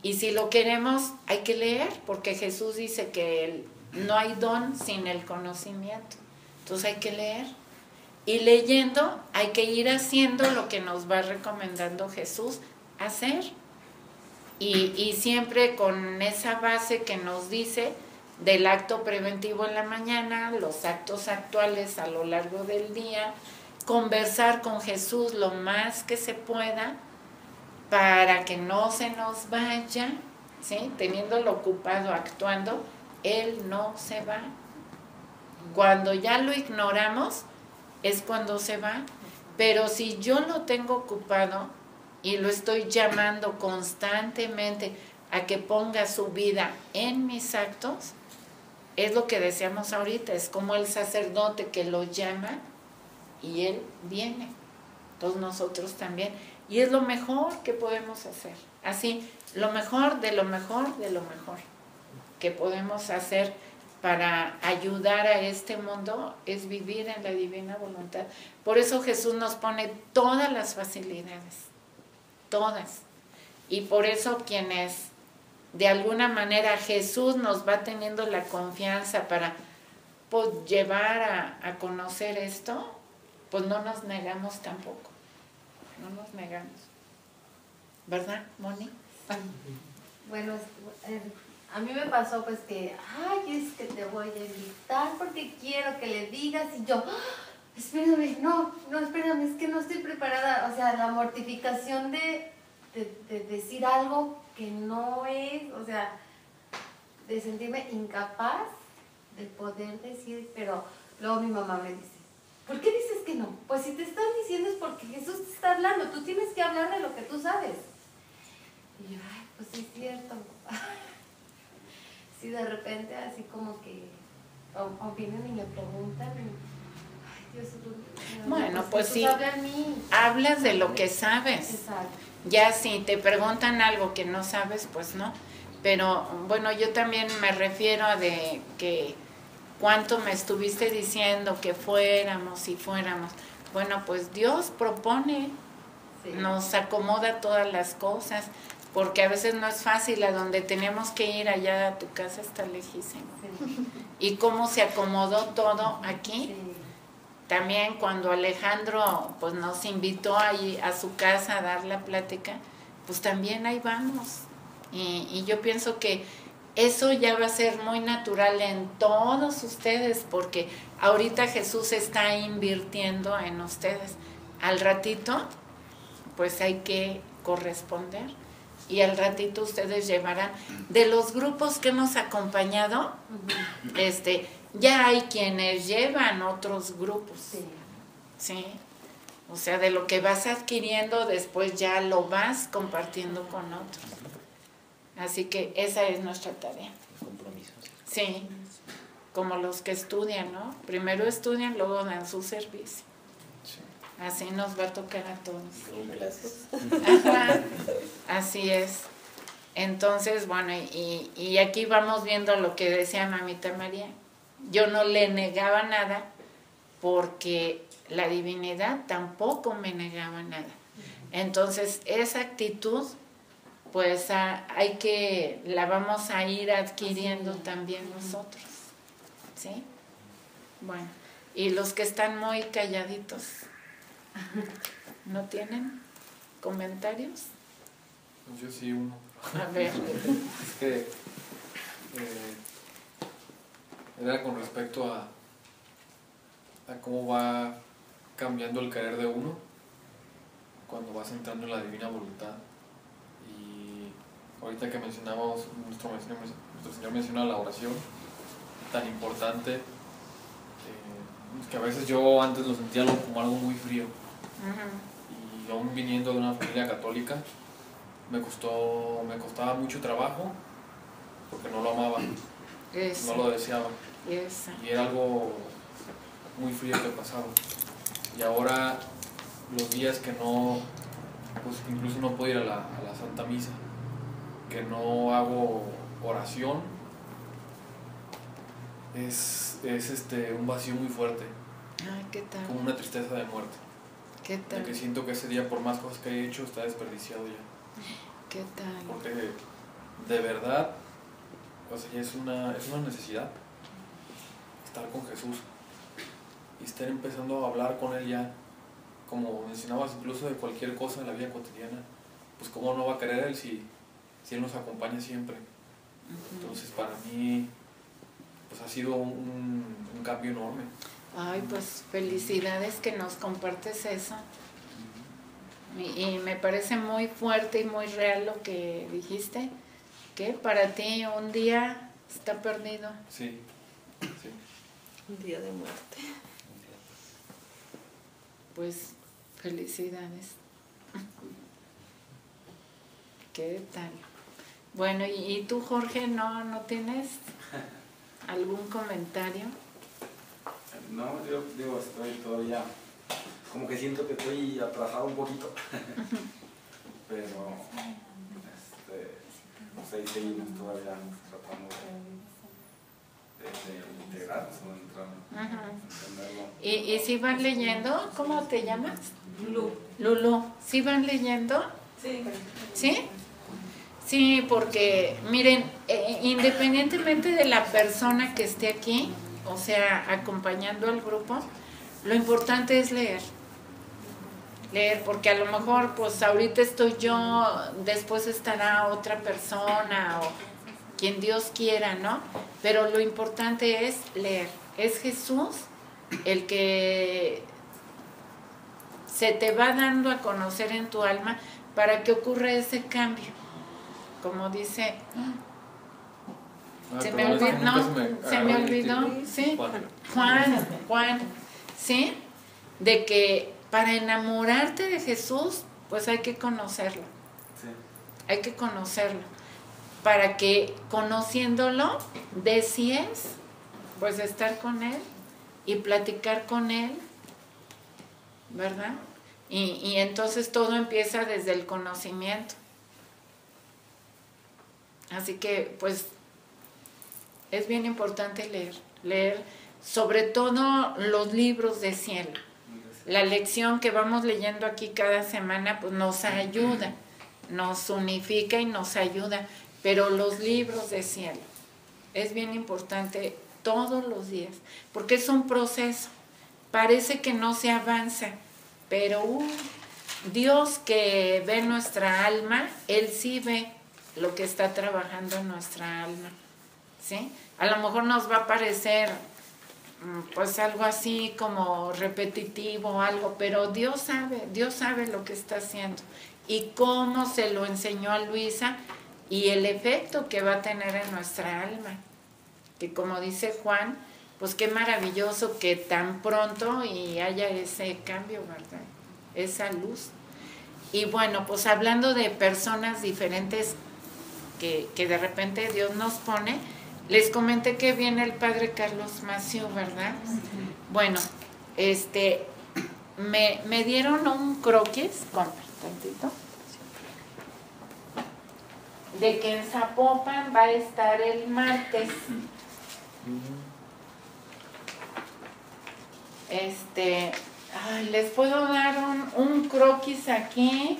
Y si lo queremos, hay que leer, porque Jesús dice que no hay don sin el conocimiento. Entonces hay que leer. Y leyendo hay que ir haciendo lo que nos va recomendando Jesús hacer. Y siempre con esa base que nos dice del acto preventivo en la mañana, los actos actuales a lo largo del día, conversar con Jesús lo más que se pueda para que no se nos vaya, ¿sí? Teniéndolo ocupado, actuando, Él no se va. Cuando ya lo ignoramos es cuando se va, pero si yo lo tengo ocupado y lo estoy llamando constantemente a que ponga su vida en mis actos, es lo que decíamos ahorita, es como el sacerdote que lo llama y Él viene, todos nosotros también, y es lo mejor que podemos hacer, así, lo mejor de lo mejor de lo mejor que podemos hacer para ayudar a este mundo es vivir en la divina voluntad. Por eso Jesús nos pone todas las facilidades, todas, y por eso quienes de alguna manera Jesús nos va teniendo la confianza para pues, llevar a conocer esto, pues no nos negamos tampoco, no nos negamos. ¿Verdad, Moni? Bueno, a mí me pasó pues que, ay, es que te voy a invitar porque quiero que le digas y yo, espérame, no, espérame, es que no estoy preparada, o sea, la mortificación de decir algo que no es, o sea, de sentirme incapaz de poder decir, pero luego mi mamá me dice, ¿por qué dices que no? Pues si te están diciendo es porque Jesús te está hablando, tú tienes que hablar de lo que tú sabes. Y yo, ay, pues sí es cierto. Sí, de repente así como que o vienen y me preguntan, ay, Dios, bueno, pues sí, habla a mí. Hablas de lo que sabes. Exacto. Ya si te preguntan algo que no sabes, pues no. Pero bueno, yo también me refiero a de que cuánto me estuviste diciendo que fuéramos y fuéramos. Bueno, pues Dios propone, sí, nos acomoda todas las cosas, porque a veces no es fácil, a donde tenemos que ir allá a tu casa está lejísimo. Sí. Y cómo se acomodó todo aquí. Sí. También cuando Alejandro pues nos invitó ahí a su casa a dar la plática, pues también ahí vamos. Y yo pienso que eso ya va a ser muy natural en todos ustedes, porque ahorita Jesús está invirtiendo en ustedes. Al ratito, pues hay que corresponder. Y al ratito ustedes llevarán. De los grupos que hemos acompañado, ya hay quienes llevan otros grupos. Sí. ¿Sí? O sea, de lo que vas adquiriendo, después ya lo vas compartiendo con otros. Así que esa es nuestra tarea. Compromisos. Sí, como los que estudian, ¿no? Primero estudian, luego dan su servicio. Sí. Así nos va a tocar a todos. Con clases. Ajá, así es. Entonces, bueno, y aquí vamos viendo lo que decía Mamita María. Yo no le negaba nada porque la divinidad tampoco me negaba nada. Entonces, esa actitud, pues la vamos a ir adquiriendo también nosotros. ¿Sí? Bueno, y los que están muy calladitos, ¿no tienen comentarios? Pues yo sí, uno. A ver. Es que era con respecto a cómo va cambiando el querer de uno cuando vas entrando en la divina voluntad. Y ahorita que mencionábamos, nuestro Señor menciona la oración tan importante, que a veces yo antes lo sentía como algo muy frío. Uh-huh. Y aún viniendo de una familia católica, me costaba mucho trabajo porque no lo amaba, no lo deseaba. Y era algo muy frío que pasaba. Y ahora los días que no, pues incluso no puedo ir a la Santa Misa, que no hago oración, es un vacío muy fuerte. Ay, ¿qué tal? Como una tristeza de muerte. ¿Qué tal? De que siento que ese día, por más cosas que he hecho, está desperdiciado ya. ¿Qué tal? Porque de verdad, o sea, es una necesidad estar con Jesús y estar empezando a hablar con Él ya, como mencionabas, incluso de cualquier cosa en la vida cotidiana. Pues cómo no va a querer Él si Él nos acompaña siempre. Entonces para mí pues ha sido un cambio enorme. Ay, pues felicidades que nos compartes eso. Y me parece muy fuerte y muy real lo que dijiste, que para ti un día está perdido. Sí, sí. Un día de muerte. Pues felicidades. ¿Qué tal? Bueno, ¿y tú, Jorge, no tienes algún comentario? No, yo digo, estoy todavía, como que siento que estoy atrasado un poquito, pero pues ahí seguimos todavía tratando de integrarnos o entenderlo. ¿Y si van leyendo? ¿Cómo te llamas? Lulú. ¿Sí van leyendo? Sí. ¿Sí? Sí, porque miren, independientemente de la persona que esté aquí, o sea, acompañando al grupo, lo importante es leer. Leer, porque a lo mejor, pues ahorita estoy yo, después estará otra persona o quien Dios quiera, ¿no? Pero lo importante es leer. Es Jesús el que se te va dando a conocer en tu alma para que ocurra ese cambio. Como dice, se me olvidó, no, se me olvidó, sí, Juan, ¿sí? De que para enamorarte de Jesús, pues hay que conocerlo. Hay que conocerlo. Para que conociéndolo, decides, pues estar con Él y platicar con Él, ¿verdad? Y entonces todo empieza desde el conocimiento. Así que, pues, es bien importante leer sobre todo los libros de cielo. La lección que vamos leyendo aquí cada semana, pues nos ayuda, nos unifica y nos ayuda, pero los libros de cielo es bien importante todos los días, porque es un proceso. Parece que no se avanza, pero Dios que ve nuestra alma, Él sí ve lo que está trabajando en nuestra alma, ¿sí? A lo mejor nos va a parecer pues algo así como repetitivo o algo, pero Dios sabe lo que está haciendo y cómo se lo enseñó a Luisa y el efecto que va a tener en nuestra alma, que como dice Juan, pues qué maravilloso que tan pronto y haya ese cambio, ¿verdad? Esa luz. Y bueno, pues hablando de personas diferentes que de repente Dios nos pone, les comenté que viene el padre Carlos Maciú, ¿verdad? Bueno, me dieron un croquis, tantito, de que en Zapopan va a estar el martes. Les puedo dar un croquis aquí.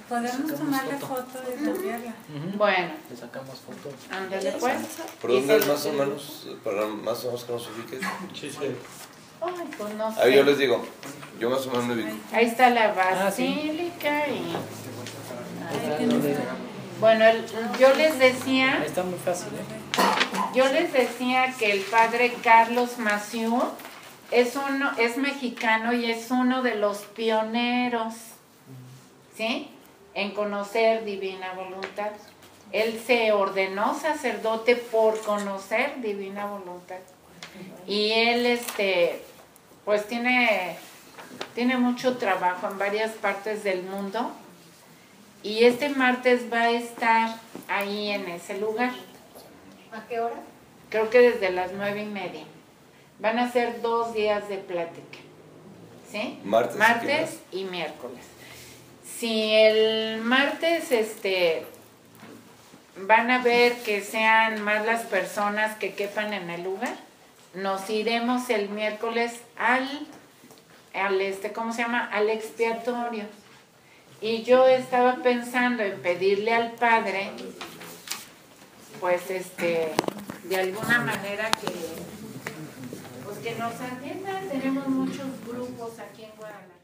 Podemos tomarle foto y enviarla. Bueno. Le sacamos foto. Ándale pues. ¿Por dónde es más o menos, para más o menos que nos ubiques? Sí. Ay, pues no sé. Ahí yo les digo, yo más o menos me ubico. Ahí está la basílica y... Bueno, yo les decía... Ahí está muy fácil, Yo les decía que el padre Carlos Maciú es mexicano y es uno de los pioneros, ¿sí?, en conocer divina voluntad. Él se ordenó sacerdote por conocer divina voluntad. Y él, pues tiene mucho trabajo en varias partes del mundo. Y este martes va a estar ahí en ese lugar. ¿A qué hora? Creo que desde las 9:30. Van a ser 2 días de plática. ¿Sí? Martes y miércoles. Si el martes van a ver que sean más las personas que quepan en el lugar, nos iremos el miércoles al ¿cómo se llama? Al expiatorio. Y yo estaba pensando en pedirle al Padre, pues de alguna manera que nos atienda. Tenemos muchos grupos aquí en Guadalajara.